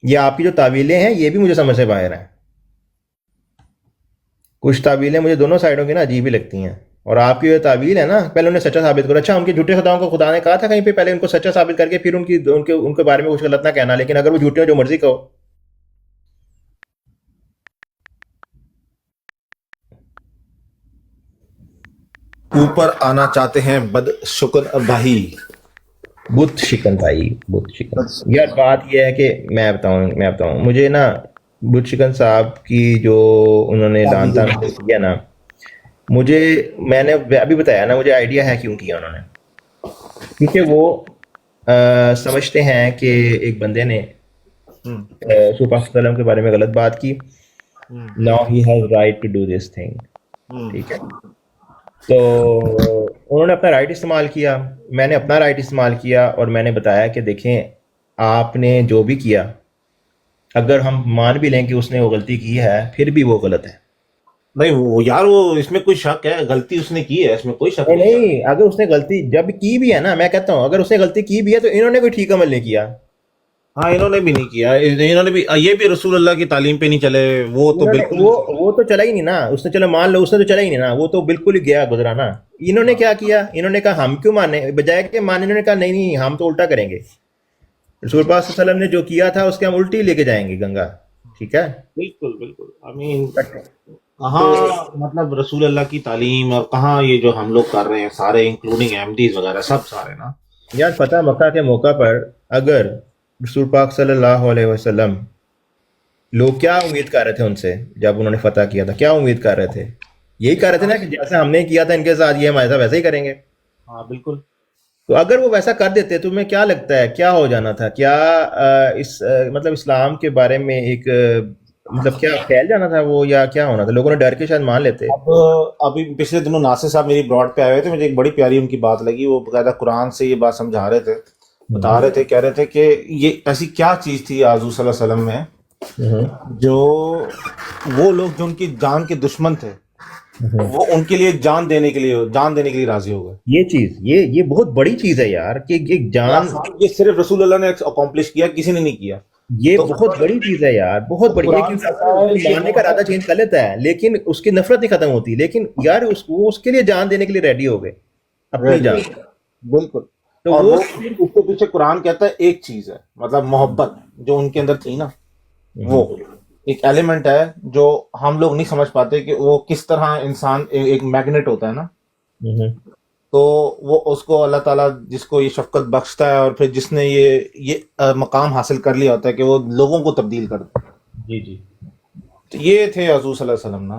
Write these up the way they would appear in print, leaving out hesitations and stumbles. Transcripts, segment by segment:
یہ آپ کی جو تعویلیں ہیں یہ بھی مجھے سمجھ سے باہر ہیں. کچھ تعویلیں مجھے دونوں سائڈوں کی نا عجیب ہی لگتی ہیں. اور آپ کی جو تعویل ہے نا پہلے انہیں سچا ثابت کرو. اچھا ان کے جھوٹے خداؤں کو خدا نے کہا تھا کہیں پہ پہلے ان کو سچا ثابت کر کے پھر ان کے بارے میں کچھ غلط نہ کہنا, لیکن اگر وہ جھوٹے ہو جو مرضی کہو. اوپر آنا چاہتے ہیں بد شکر بھائی. بت شکن بھائی, بت شکن. یار بات یہ ہے کہ میں بتاؤں مجھے نا بت شکن صاحب کی جو انہوں نے دان تان کیا نا, میں نے ابھی بتایا نا, مجھے آئیڈیا ہے کیوں کیا انہوں نے. کیونکہ وہ سمجھتے ہیں کہ ایک بندے نے رسول پاک صلی اللہ علیہ وسلم کے بارے میں غلط بات کی. Now he has right to do this thing. ٹھیک ہے, تو انہوں نے اپنا رائٹ استعمال کیا, میں نے اپنا رائٹ استعمال کیا, اور میں نے بتایا کہ دیکھیں آپ نے جو بھی کیا اگر ہم مان بھی لیں کہ اس نے وہ غلطی کی ہے پھر بھی وہ غلط ہے. نہیں وہ یار وہ اس میں کوئی شک ہے, غلطی اس نے کی ہے, اس میں کوئی شک نہیں, اگر اس نے غلطی جب کی بھی ہے نا, میں کہتا ہوں اگر اس نے غلطی کی بھی ہے تو انہوں نے کوئی ٹھیک عمل نہیں کیا. ہاں انہوں نے بھی نہیں کیا, انہوں نے بھی یہ بھی رسول اللہ کی تعلیم پہ نہیں چلے. وہ تو بالکل وہ تو چلا ہی نہیں نا, اس نے چلو مان لو اس نے تو چلا ہی نہیں نا, وہ تو بالکل ہی گیا گزرا نا. انہوں نے کیا کیا, انہوں نے کہا ہم کیوں مانے, بجائے کہ مانے انہوں نے کہا نہیں ہم تو الٹا کریں گے. رسول پاک صلی اللہ علیہ وسلم نے جو کیا تھا اس کے ہم الٹی لے کے جائیں گے گنگا. ٹھیک ہے, بالکل بالکل. آمین. کہاں مطلب رسول اللہ کی تعلیم اور کہاں یہ جو ہم لوگ کر رہے ہیں سارے انکلوڈنگ احمدیز وغیرہ سب سارے نا. یار فتح مکہ کے موقع پر اگر رسول پاک صلی اللہ علیہ وسلم لوگ کیا امید کر رہے تھے ان سے جب انہوں نے فتح کیا تھا, کیا امید کر رہے تھے, یہی کر رہے تھے نا کہ جیسا ہم نے کیا تھا ان کے ساتھ یہ ہمارے ساتھ ویسا ہی کریں گے. ہاں بالکل. تو اگر وہ ویسا کر دیتے تو تمہیں کیا لگتا ہے کیا ہو جانا تھا, کیا مطلب اسلام کے بارے میں ایک مطلب کیا پھیل جانا تھا وہ, یا کیا ہونا تھا, لوگوں نے ڈر کے شاید مان لیتے. اب ابھی پچھلے دنوں ناصر صاحب میری براڈ پہ آئے ہوئے تھے, مجھے ایک بڑی پیاری ان کی بات لگی. وہ باقاعدہ قرآن سے یہ بات سمجھا رہے تھے, بتا رہے تھے, کہہ رہے تھے کہ یہ ایسی کیا چیز تھی حضور صلی اللہ علیہ وسلم میں جو وہ لوگ جو ان کی جان کے دشمن تھے وہ ان کے لیے جان دینے کے لیے راضی ہو گئے. یہ چیز یہ بہت بڑی چیز ہے یار, کہ یہ جان, یہ صرف رسول اللہ نے اکمپلش کیا, کسی نے نہیں کیا. یہ بہت بڑی چیز ہے یار, بہت بڑی. ماننے کا ارادہ چینج کر لیتا ہے لیکن اس کی نفرت نہیں ختم ہوتی, لیکن یار اس کے لیے جان دینے کے لیے ریڈی ہو گئے, اپنی جان. بالکل. اور وہ اس کے پیچھے قرآن کہتا ہے ایک چیز ہے, مطلب محبت جو ان کے اندر تھی نا, وہ ایک ایلیمنٹ ہے جو ہم لوگ نہیں سمجھ پاتے کہ وہ کس طرح انسان ایک میگنیٹ ہوتا ہے نا, تو وہ اس کو اللہ تعالیٰ جس کو یہ شفقت بخشتا ہے اور پھر جس نے یہ مقام حاصل کر لیا ہوتا ہے کہ وہ لوگوں کو تبدیل کر دے. جی جی, تو یہ تھے حضور صلی اللہ علیہ وسلم نا.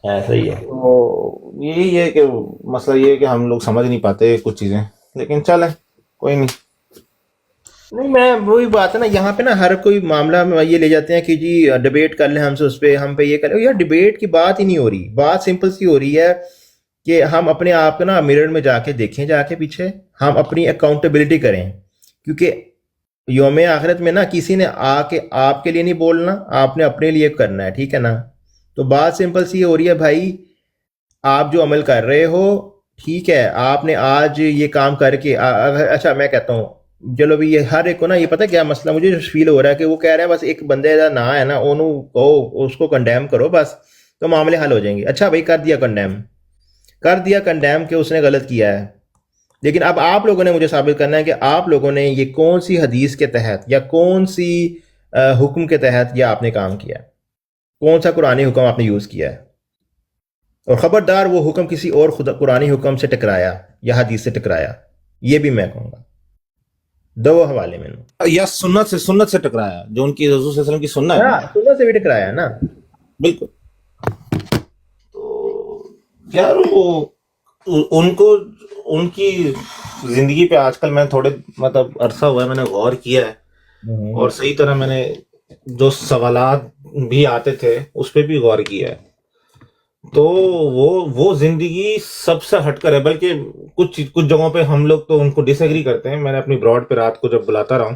ایسا ہی ہے. تو یہی ہے کہ مسئلہ یہ ہے کہ ہم لوگ سمجھ نہیں پاتے کچھ چیزیں, لیکن چلیں کوئی نہیں. میں وہی بات ہے نا, یہاں پہ نا ہر کوئی معاملہ میں یہ لے جاتے ہیں کہ جی ڈبیٹ کر لیں ہم سے, اس پہ ہم پہ یہ کر لیں. یار ڈبیٹ کی بات ہی نہیں ہو رہی, بات سمپل سی ہو رہی ہے کہ ہم اپنے آپ کو نا مرر میں جا کے دیکھیں, جا کے پیچھے ہم اپنی اکاؤنٹیبلٹی کریں, کیونکہ یوم آخرت میں نا کسی نے آ کے آپ کے لیے نہیں بولنا, آپ نے اپنے لیے کرنا ہے. ٹھیک ہے نا, تو بات سمپل سی ہو رہی ہے بھائی, آپ جو عمل کر رہے ہو ٹھیک ہے, آپ نے آج یہ کام کر کے اچھا میں کہتا ہوں چلو بھی یہ ہر ایک کو نا یہ پتہ کیا مسئلہ مجھے فیل ہو رہا ہے کہ وہ کہہ رہے ہیں بس ایک بندے کا نہ ہے نا انہوں کہو, اس کو کنڈیم کرو بس تو معاملے حل ہو جائیں گے. اچھا بھائی کر دیا کنڈیم کہ اس نے غلط کیا ہے, لیکن اب آپ لوگوں نے مجھے ثابت کرنا ہے کہ آپ لوگوں نے یہ کون سی حدیث کے تحت یا کون سی حکم کے تحت یہ آپ نے کام کیا ہے, کون سا قرآنی حکم آپ نے یوز کیا ہے, اور خبردار وہ حکم کسی اور قرآنی حکم سے ٹکرایا یا حدیث سے ٹکرایا, یہ بھی میں کہوں گا. دو حوالے میں یا سنت سے ٹکرایا, جو ان کی حضور صلی اللہ علیہ وسلم کی سنت ہے, سنت سے بھی ٹکرایا نا. بالکل. تو یار وہ ان کی زندگی پہ آج کل میں تھوڑے مطلب عرصہ ہوا ہے میں نے غور کیا ہے, اور صحیح طرح میں نے جو سوالات بھی آتے تھے اس پہ بھی غور کیا ہے. تو وہ زندگی سب سے ہٹ کر ہے, بلکہ کچھ جگہوں پہ ہم لوگ تو ان کو ڈس ایگری کرتے ہیں. میں نے اپنی براڈ پہ رات کو جب بلاتا رہا ہوں,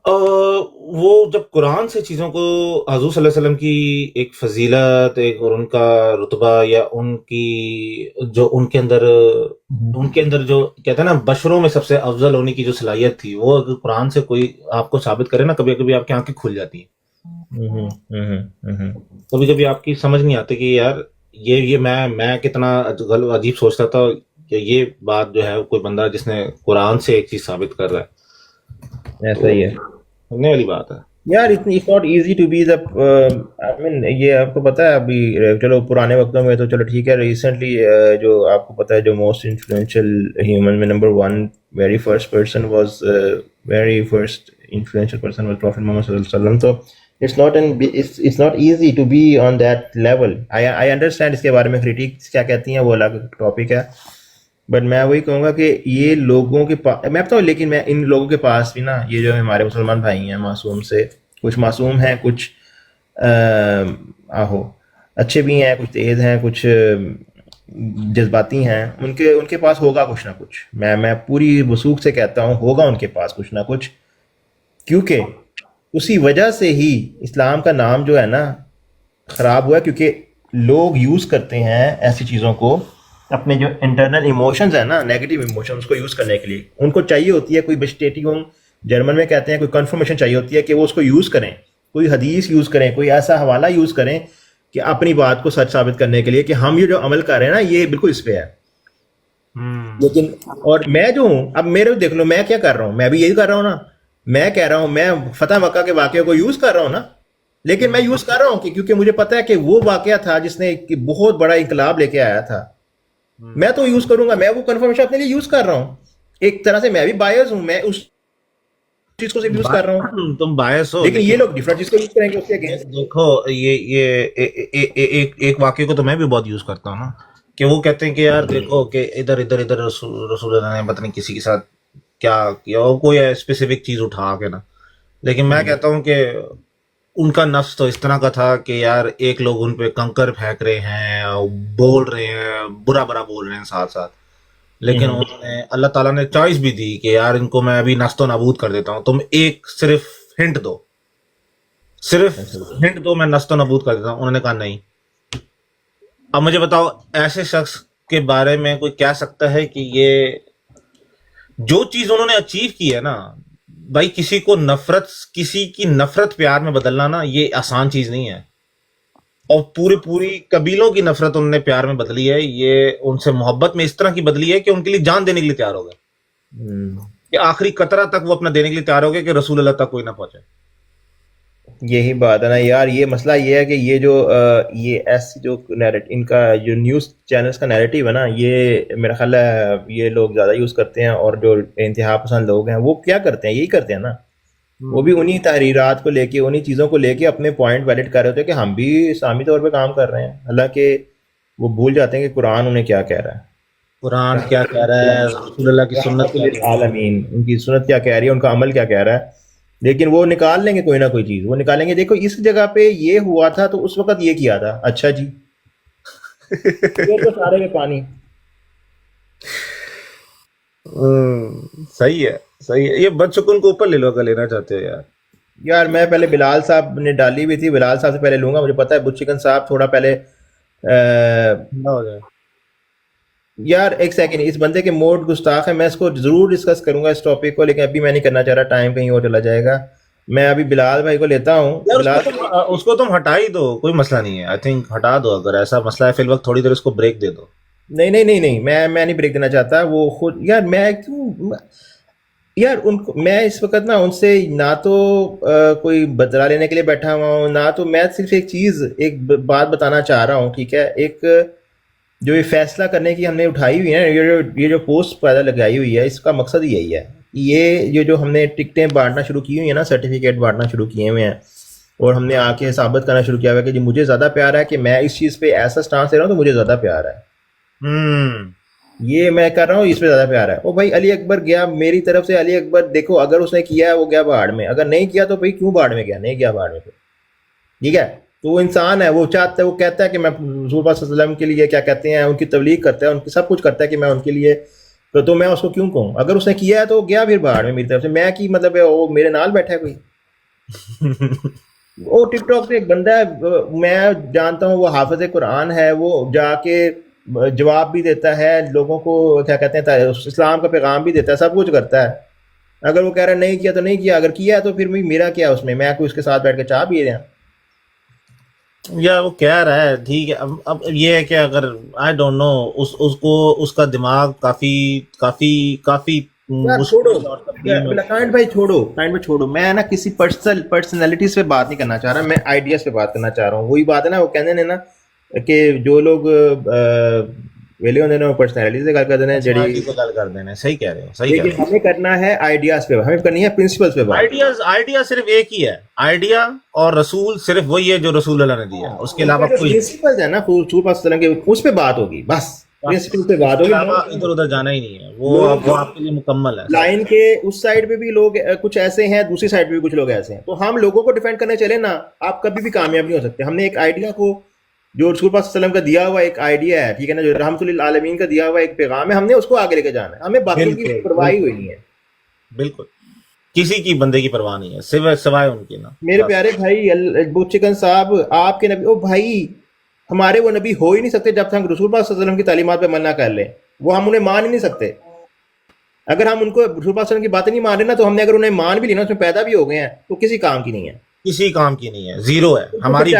وہ جب قرآن سے چیزوں کو حضور صلی اللہ علیہ وسلم کی ایک فضیلت ایک اور ان کا رتبہ یا ان کی جو ان کے اندر جو کہتے ہیں نا بشروں میں سب سے افضل ہونے کی جو صلاحیت تھی وہ اگر قرآن سے کوئی آپ کو ثابت کرے نا کبھی کبھی آپ کی آنکھیں کھل جاتی ہیں. کبھی کبھی آپ کی سمجھ نہیں آتی کہ یار یہ میں کتنا عجیب سوچتا تھا کہ یہ بات جو ہے کوئی بندہ جس نے قرآن سے ایک چیز ثابت کر رہا ہے ایسا ہی ہے سننے والی بات ہے. یار it's not easy to be the I mean یہ آپ کو پتا ہے ابھی چلو پرانے وقتوں میں تو چلو ٹھیک ہے ریسنٹلی جو آپ کو پتا ہے جو موسٹ انفلوئنشیل ہیومن میں number one very first person was very first influential person was prophet Muhammad صلی اللہ علیہ وسلم. تو it's not easy to be on that level. I understand اس کے بارے میں critics کیا کہتی ہیں وہ الگ ٹاپک ہے بٹ میں وہی کہوں گا کہ یہ لوگوں کے پاس میں بتاؤں لیکن میں ان لوگوں کے پاس بھی نا یہ جو ہمارے مسلمان بھائی ہیں معصوم سے کچھ معصوم ہیں کچھ اچھے بھی ہیں کچھ تیز ہیں کچھ جذباتی ہیں ان کے پاس ہوگا کچھ نہ کچھ میں پوری وثوق سے کہتا ہوں ہوگا ان کے پاس کچھ نہ کچھ کیونکہ اسی وجہ سے ہی اسلام کا نام جو ہے نا خراب ہوا ہے کیونکہ لوگ یوز کرتے ہیں ایسی چیزوں کو اپنے جو انٹرنل ایموشنز ہیں نا نیگیٹو ایموشنز کو یوز کرنے کے لیے ان کو چاہیے ہوتی ہے کوئی بسٹیٹیوم جرمن میں کہتے ہیں کوئی کنفرمیشن چاہیے ہوتی ہے کہ وہ اس کو یوز کریں کوئی حدیث یوز کریں کوئی ایسا حوالہ یوز کریں کہ اپنی بات کو سچ ثابت کرنے کے لیے کہ ہم یہ جو عمل کر رہے ہیں نا یہ بالکل اس پہ ہے. لیکن اور میں جو ہوں اب میرے دیکھ لو میں کیا کر رہا ہوں میں بھی یہی کر رہا ہوں نا میں کہہ رہا ہوں میں فتح مکہ کے واقعے کو یوز کر رہا ہوں نا لیکن میں یوز کر رہا ہوں کیونکہ مجھے پتا ہے کہ وہ واقعہ تھا جس نے بہت بڑا انقلاب لے کے آیا تھا میں تو یوز کروں گا میں وہ کنفرمیشن اپنے لیے یوز کر رہا ہوں ایک طرح سے میں بھی بائز ہوں میں اس چیز کو صرف یوز کر رہا ہوں تم باعث ہو لیکن یہ لوگ ڈفرنٹ چیز کو یوز کریں گے اس کے اگینسٹ. دیکھو یہ ایک واقعے کو تو میں بھی بہت یوز کرتا ہوں نا کہ وہ کہتے ہیں کہ یار دیکھو کہ ادھر رسول اللہ نے پتہ نہیں کسی کے ساتھ کیا کیا اور کوئی اسپیسیفک چیز اٹھا کے نا لیکن میں کہتا ہوں کہ ان کا نفس تو اس طرح کا تھا کہ یار ایک لوگ ان پہ کنکر پھینک رہے ہیں بول رہے ہیں برا بول رہے ہیں ساتھ ساتھ لیکن انہوں نے اللہ تعالیٰ نے چوائس بھی دی کہ یار ان کو میں ابھی نست و نابود کر دیتا ہوں تم ایک صرف ہنٹ دو میں نست و نابود کر دیتا ہوں. انہوں نے کہا نہیں. اب مجھے بتاؤ ایسے شخص کے بارے میں کوئی کہہ سکتا ہے کہ یہ جو چیز انہوں نے اچیو کی ہے نا بھائی کسی کی نفرت پیار میں بدلنا نا یہ آسان چیز نہیں ہے اور پوری قبیلوں کی نفرت انہوں نے پیار میں بدلی ہے یہ ان سے محبت میں اس طرح کی بدلی ہے کہ ان کے لیے جان دینے کے لیے تیار ہو گئے کہ آخری قطرہ تک وہ اپنا دینے کے لیے تیار ہو گئے کہ رسول اللہ تک کوئی نہ پہنچے. یہی بات ہے نا یار یہ مسئلہ یہ ہے کہ یہ جو یہ ایسی جو ان کا جو نیوز چینلز کا نیریٹیو ہے نا یہ میرا خیال ہے یہ لوگ زیادہ یوز کرتے ہیں اور جو انتہا پسند لوگ ہیں وہ کیا کرتے ہیں یہی کرتے ہیں نا وہ بھی انہی تحریرات کو لے کے انہی چیزوں کو لے کے اپنے پوائنٹ ویلڈ کر رہے ہوتے ہیں کہ ہم بھی اسلامی طور پہ کام کر رہے ہیں حالانکہ وہ بھول جاتے ہیں کہ قرآن انہیں کیا کہہ رہا ہے قرآن کیا کہہ رہا ہے رسول اللہ کی سنت عالمین ان کی سنت کیا کہہ رہی ہے ان کا عمل کیا کہہ رہا ہے لیکن وہ نکال لیں گے کوئی نہ کوئی چیز وہ نکالیں گے دیکھو اس جگہ پہ یہ ہوا تھا تو اس وقت یہ کیا تھا اچھا جی یہ تو سارے کے پانی. صحیح ہے یہ بدسکون کو اوپر لے لو اگر لینا چاہتے ہو یار میں پہلے بلال صاحب نے ڈالی ہوئی تھی بلال صاحب سے پہلے لوں گا مجھے پتا ہے بت چکن صاحب تھوڑا پہلے ہو جائے. یار ایک سیکنڈ اس بندے کے موڈ گستاخ ہے میں اس کو ضرور ڈسکس کروں گا اس ٹاپک کو لیکن ابھی میں نہیں کرنا چاہ رہا ٹائم کہیں اور چلا جائے گا میں ابھی بلال بھائی کو لیتا ہوں. اس کو تم ہٹا ہی دو کوئی مسئلہ نہیں ہے آئی تھنک ہٹا دو اگر ایسا مسئلہ ہے فی الوقت تھوڑی دیر اس کو بریک دے دو. نہیں میں نہیں بریک دینا چاہتا وہ خود یار میں کیوں یار ان کو میں اس وقت نا ان سے نہ تو کوئی بدلہ لینے کے لیے بیٹھا ہوا ہوں نہ تو میں صرف ایک بات بتانا چاہ رہا ہوں ٹھیک ہے ایک جو یہ فیصلہ کرنے کی ہم نے اٹھائی ہوئی ہے یہ جو پوسٹ پیدا لگائی ہوئی ہے اس کا مقصد یہی ہے یہ جو ہم نے ٹکٹیں بانٹنا شروع کی ہوئی ہیں نا سرٹیفکیٹ بانٹنا شروع کیے ہوئے ہیں اور ہم نے آ کے ثابت کرنا شروع کیا ہوا ہے کہ جی مجھے زیادہ پیار ہے کہ میں اس چیز پہ ایسا سٹانس لے رہا ہوں تو مجھے زیادہ پیار ہے یہ میں کر رہا ہوں اس پہ زیادہ پیار ہے. او بھائی علی اکبر گیا میری طرف سے علی اکبر دیکھو اگر اس نے کیا ہے وہ گیا باڑ میں اگر نہیں کیا تو بھائی کیوں باڑ میں گیا نہیں گیا باڑ میں ٹھیک ہے تو وہ انسان ہے وہ چاہتا ہے وہ کہتا ہے کہ میں رسول اللہ صلی اللہ علیہ وسلم کے لیے کیا کہتے ہیں ان کی تبلیغ کرتا ہے ان کی سب کچھ کرتا ہے کہ میں ان کے لیے تو میں اس کو کیوں کہوں؟ اگر اس نے کیا ہے تو گیا پھر باہر میں میری طرف سے، میں کی مطلب ہے وہ میرے نال بیٹھا ہے کوئی؟ وہ ٹک ٹاک پہ ایک بندہ ہے میں جانتا ہوں، وہ حافظ قرآن ہے، وہ جا کے جواب بھی دیتا ہے لوگوں کو، کیا کہتے ہیں اسلام کا پیغام بھی دیتا ہے، سب کچھ کرتا ہے. اگر وہ کہہ رہا ہے نہیں کیا تو نہیں کیا، اگر کیا ہے تو پھر میرا کیا اس میں کوئی اس کے ساتھ بیٹھ کے چاہ پی رہا. یا وہ کہہ رہا ہے ٹھیک ہے. اب یہ ہے کہ اگر آئی ڈونٹ نو اس کو اس کا دماغ کافی چھوڑو کائنڈ بھائی، چھوڑو میں نا کسی پرسنالٹیز پہ بات نہیں کرنا چاہ رہا، میں آئیڈیاز پہ بات کرنا چاہ رہا ہوں. وہی بات ہے نا، وہ کہتے ہیں نا کہ جو لوگ ویلے ہوندے نے وہ پرسنالٹیز سے گل کرتے ہیں، جڑی گل کر دینا. صحیح کہہ رہے ہو، صحیح کہہ رہے لیکن ہمیں کرنا ہے آئیڈیاز پہ، ہمیں کرنی ہے پرنسپلز پہ بات. آئیڈیا صرف ایک ہی ہے، آئیڈیا اور رسول صرف وہی ہے جو رسول اللہ نے دیا، اس کے علاوہ کوئی پرنسپلز ہے نا رسول پاک صلی اللہ علیہ وسلم کے، اس پہ بات ہوگی بس، پرنسپل پہ بات ہوگی. ادھر ادھر جانا ہی نہیں ہے، وہ آپ کے لیے مکمل ہے. لائن کے اس سائڈ پہ بھی لوگ کچھ ایسے ہیں، دوسری سائڈ پہ بھی کچھ لوگ ایسے ہیں، تو ہم لوگوں کو ڈیفینڈ کرنے چلے نا، آپ کبھی بھی کامیاب نہیں ہو سکتے. ہم نے ایک آئیڈیا کو، جو رسول پاک صلی اللہ علیہ وسلم کا دیا ہوا ایک آئیڈیا ہے، ٹھیک ہے نا، جو رحمت للعالمین کا دیا ہوا ایک پیغام ہے، ہم نے اس کو آگے لے کے جانا ہے، ہمیں باقی کی پرواہ ہوئی نہیں ہے. بالکل کسی کی بندے کی پرواہ نہیں ہے سوائے ان کی نا. میرے پیارے بھائی بو چکن صاحب، آپ کے نبی، او بھائی ہمارے وہ نبی ہو ہی نہیں سکتے جب تک ہم رسول پاک صلی اللہ علیہ وسلم کی تعلیمات پہ عمل نہ کر لیں. وہ ہم انہیں مان ہی نہیں سکتے. اگر ہم ان کو رسول پاک صلی اللہ علیہ وسلم کی باتیں نہیں مان رہے نا، تو ہم نے اگر انہیں مان بھی لینا، اس میں پیدا بھی ہو گئے ہیں، تو کسی کام کی نہیں ہے، کسی کام کی نہیں ہے، زیرو ہے. ہمارے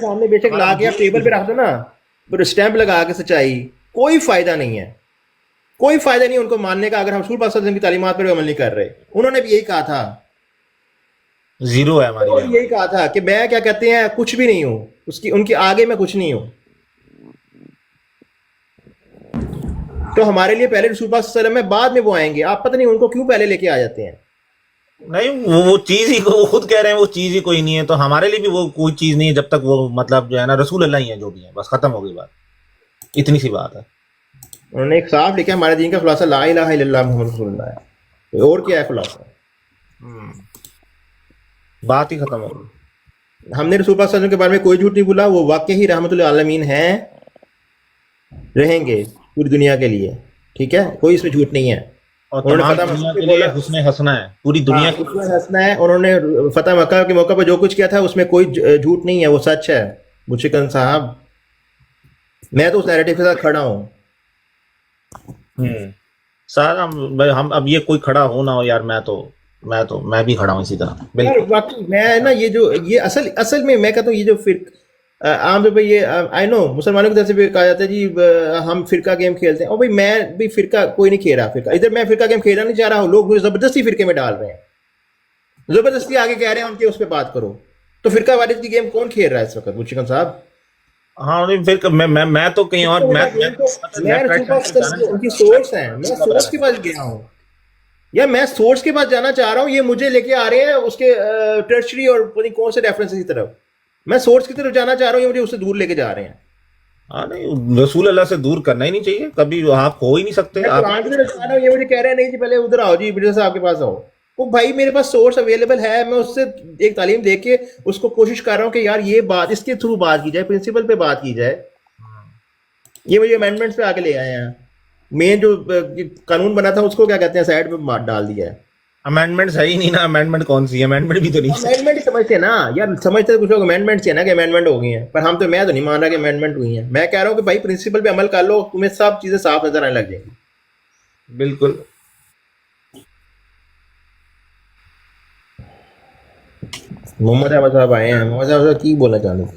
سامنے بے شک لا کے آپ ٹیبل پہ رکھ دو نا، پھر اسٹیمپ لگا کے سچائی، کوئی فائدہ نہیں ہے، کوئی فائدہ نہیں ان کو ماننے کا اگر ہم رسول پاک صلی اللہ علیہ وسلم کی تعلیمات پر عمل نہیں کر رہے. انہوں نے بھی یہی کہا تھا، زیرو ہے ہماری، یہی کہا تھا کہ میں کیا کہتے ہیں کچھ بھی نہیں ہوں، ان کے آگے میں کچھ نہیں ہوں. تو ہمارے لیے پہلے رسول پاک صلی اللہ علیہ وسلم میں، بعد میں وہ آئیں گے. آپ پتہ نہیں ان کو کیوں پہلے لے کے آ جاتے ہیں. نہیں وہ چیز ہی وہ خود کہہ رہے ہیں وہ چیز ہی کوئی نہیں ہے، تو ہمارے لیے بھی وہ کوئی چیز نہیں ہے جب تک وہ مطلب جو ہے نا رسول اللہ ہی ہے جو بھی ہے، بس ختم ہو گئی بات، اتنی سی بات ہے. انہوں نے ایک صاف لکھا ہے ہمارے دین کا خلاصہ لا الہ الا اللہ محمد رسول اللہ ہے. اور کیا ہے خلاصہ؟ بات ہی ختم ہو گئی. ہم نے رسول پاک صلی اللہ علیہ وسلم کے بارے میں کوئی جھوٹ نہیں بولا، وہ واقعی ہی رحمت للعالمین ہیں، رہیں گے پوری دنیا کے لیے، ٹھیک ہے، کوئی اس میں جھوٹ نہیں ہے. اور تمام دنیا کے لیے حسن حسنہ ہے، پوری دنیا کے لیے حسنہ ہے. انہوں نے فتح مکہ کے موقع پہ جو کچھ کیا تھا اس میں کوئی جھوٹ نہیں ہے، وہ سچ ہے. مشکن صاحب میں تو اس نیریٹو کے ساتھ کھڑا ہوں. سر ہم اب یہ کوئی کھڑا ہو نہ ہو یار، میں بھی کھڑا ہوں اسی طرح. بالکل واقعی میں نا یہ اصل میں کہتا ہوں، یہ جو عام طور پہ یہ آئی نو مسلمانوں کی طرف سے بھی کہا جاتا ہے جی ہم فرقہ گیم کھیلتے ہیں، اور بھائی میں بھی فرقہ کوئی نہیں کھیل رہا. فرقہ ادھر میں فرقہ گیم کھیلنا نہیں چاہ رہا ہوں، لوگ مجھے زبردستی فرقے میں ڈال رہے ہیں، زبردستی آگے کہہ رہے ہیں ان کے اس پہ بات کرو. تو فرقہ واریت کی گیم کون کھیل رہا ہے اس وقت مشکن صاحب؟ ہاں پھر میں تو کہیں اور ان کی سورس ہیں، میں سورس کے پاس گیا ہوں یا میں سورس کے پاس جانا چاہ رہا ہوں، یہ مجھے لے کے آ رہے ہیں اس کے ٹرچری اور کون سے ریفرنس کی طرف. میں سورس کی طرف جانا چاہ رہا ہوں، یہ مجھے اس سے دور لے کے جا رہے ہیں. ہاں نہیں، رسول اللہ سے دور کرنا ہی نہیں چاہیے کبھی، آپ ہو ہی نہیں سکتے. یہ مجھے کہہ رہے ہیں نہیں جی پہلے ادھر آؤ جی مرزا صاحب کے پاس آؤ. وہ بھائی میرے پاس سورس اویلیبل ہے، میں اس سے ایک تعلیم دے کے اس کو کوشش کر رہا ہوں کہ یار یہ بات اس کے تھرو بات کی جائے، پرنسپل پہ بات کی جائے. یہ مجھے امینڈمنٹس پہ آ کے لے آئے ہیں. مین جو قانون بنا تھا اس کو کیا کہتے ہیں سائڈ پہ ڈال دیا ہے. امینڈمنٹ ہے ہی نہیں نا، امینڈمنٹ کون سی ہے؟ امینڈمنٹ بھی تو نہیں، امینڈمنٹ سمجھتے نا یار، سمجھتے کچھ لوگ امینڈمنٹ سے نا کہ امینڈمنٹ ہو گئی ہیں، پر ہم تو میں تو نہیں مان رہا کہ امینڈمنٹ ہوئی ہیں. میں کہہ رہا ہوں کہ بھائی پرنسپل پہ عمل کر لو، تمہیں سب چیزیں صاف نظر آنے لگ جائیں گی. بالکل. محمد احمد صاحب آئے ہیں. محمد احمد صاحب کی بولنا چاہتے ہیں؟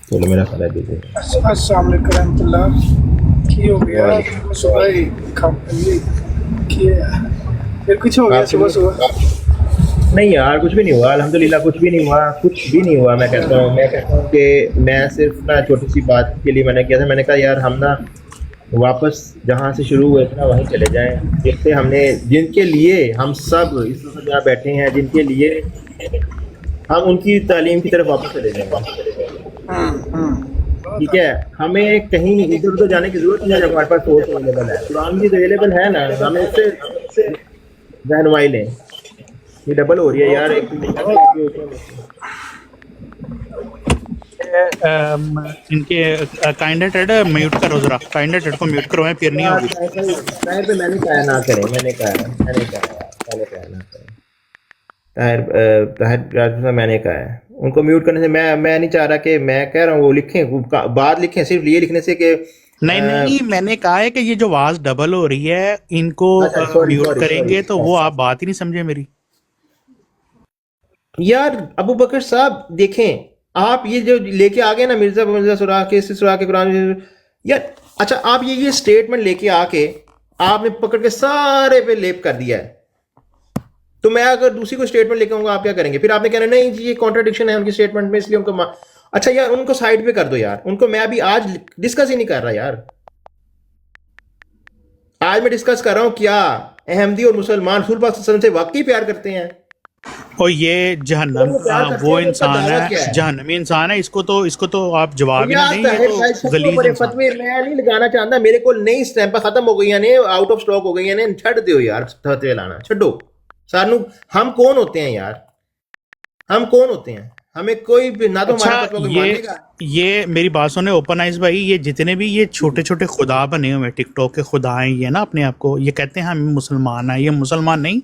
چلو میرا خیال ہے. السلام علیکم ورحمۃ اللہ. کی ہو گیا صبح ہی پھر کچھ ہو گیا صبح؟ نہیں یار کچھ بھی نہیں ہوا، الحمدللہ کچھ بھی نہیں ہوا، کچھ بھی نہیں ہوا. میں کہتا ہوں کہ میں صرف نا چھوٹی سی بات کے لیے میں نے کیا تھا، میں نے کہا یار ہم نا واپس جہاں سے شروع ہوئے تھے نا وہیں چلے جائیں. جس سے ہم نے، جن کے لیے ہم سب اس وقت جہاں بیٹھے ہیں، جن کے لیے ہم ان کی تعلیم کی طرف واپس چلے جائیں. ٹھیک ہے، ہمیں کہیں ادھر ادھر جانے کی ضرورت نہیں ہے. جب ہمارے پاس سورس اویلیبل ہے، قرآن بھی اویلیبل ہے نا، ہمیں اس سے رہنمائی لیں. یہ ڈبل ہو رہی ہے یار. ان کے کائنڈیڈیٹ میوٹ کرو ذرا, کائنڈیڈیٹ کو میوٹ کروائیں پھر نہیں ہوگی. طاہر پہ میں نے کہا نہ کریں, میں نے کہا یار, پہلے کہا نہ کریں. طاہر میں نے کہا ہے ان کو میوٹ کرنے سے میں نہیں چاہ رہا کہ, میں کہہ رہا ہوں وہ لکھیں, بات لکھیں, صرف یہ لکھنے سے کہ نہیں میں نے کہا ہے کہ یہ جو آواز ڈبل ہو رہی ہے ان کو میوٹ کریں گے تو وہ آپ بات ہی نہیں سمجھے میری. یار ابو بکر صاحب دیکھیں, آپ یہ جو لے کے آگے نا مرزا سراغ کے قرآن, یار اچھا آپ یہ سٹیٹمنٹ لے کے آ کے آپ نے پکڑ کے سارے پہ لیپ کر دیا ہے. تو میں اگر دوسری کو سٹیٹمنٹ لے کے آؤں گا آپ کیا کریں گے؟ پھر آپ نے کہنا نہیں جی یہ کانٹراڈکشن ہے ان کی سٹیٹمنٹ میں, اس لیے ان کو اچھا یار ان کو سائڈ پہ کر دو یار, ان کو میں ابھی آج ڈسکس ہی نہیں کر رہا یار. آج میں ڈسکس کر رہا ہوں کیا احمدی اور مسلمان رسول پاک صلی اللہ علیہ وسلم سے واقعی پیار کرتے ہیں. اور یہ جہنم وہ انسان ہے, جہنمی انسان ہے, اس کو تو آپ جواب ہی نہیں دیں, یہ تو غلیظ انسان. فتوی میں نہیں لگانا چاہتا, میرے کو نئی اسٹیمپا ختم ہو گئی ہیں, آؤٹ آف سٹاک ہو گئی ہیں, چھڈ دیو یار فتوی لانا, چھڈو. سانو ہم کون ہوتے ہیں یار, ہم کون ہوتے ہیں, ہمیں کوئی نہ تو ہمارا فتویٰ کوئی مانے گا. یہ میری بات سنے اوپن آئز بھائی, یہ جتنے بھی یہ چھوٹے چھوٹے خدا بنے ہوئے ٹک ٹاک کے خدا ہیں یہ نا, اپنے آپ کو یہ کہتے ہیں ہم مسلمان ہیں, یہ مسلمان نہیں,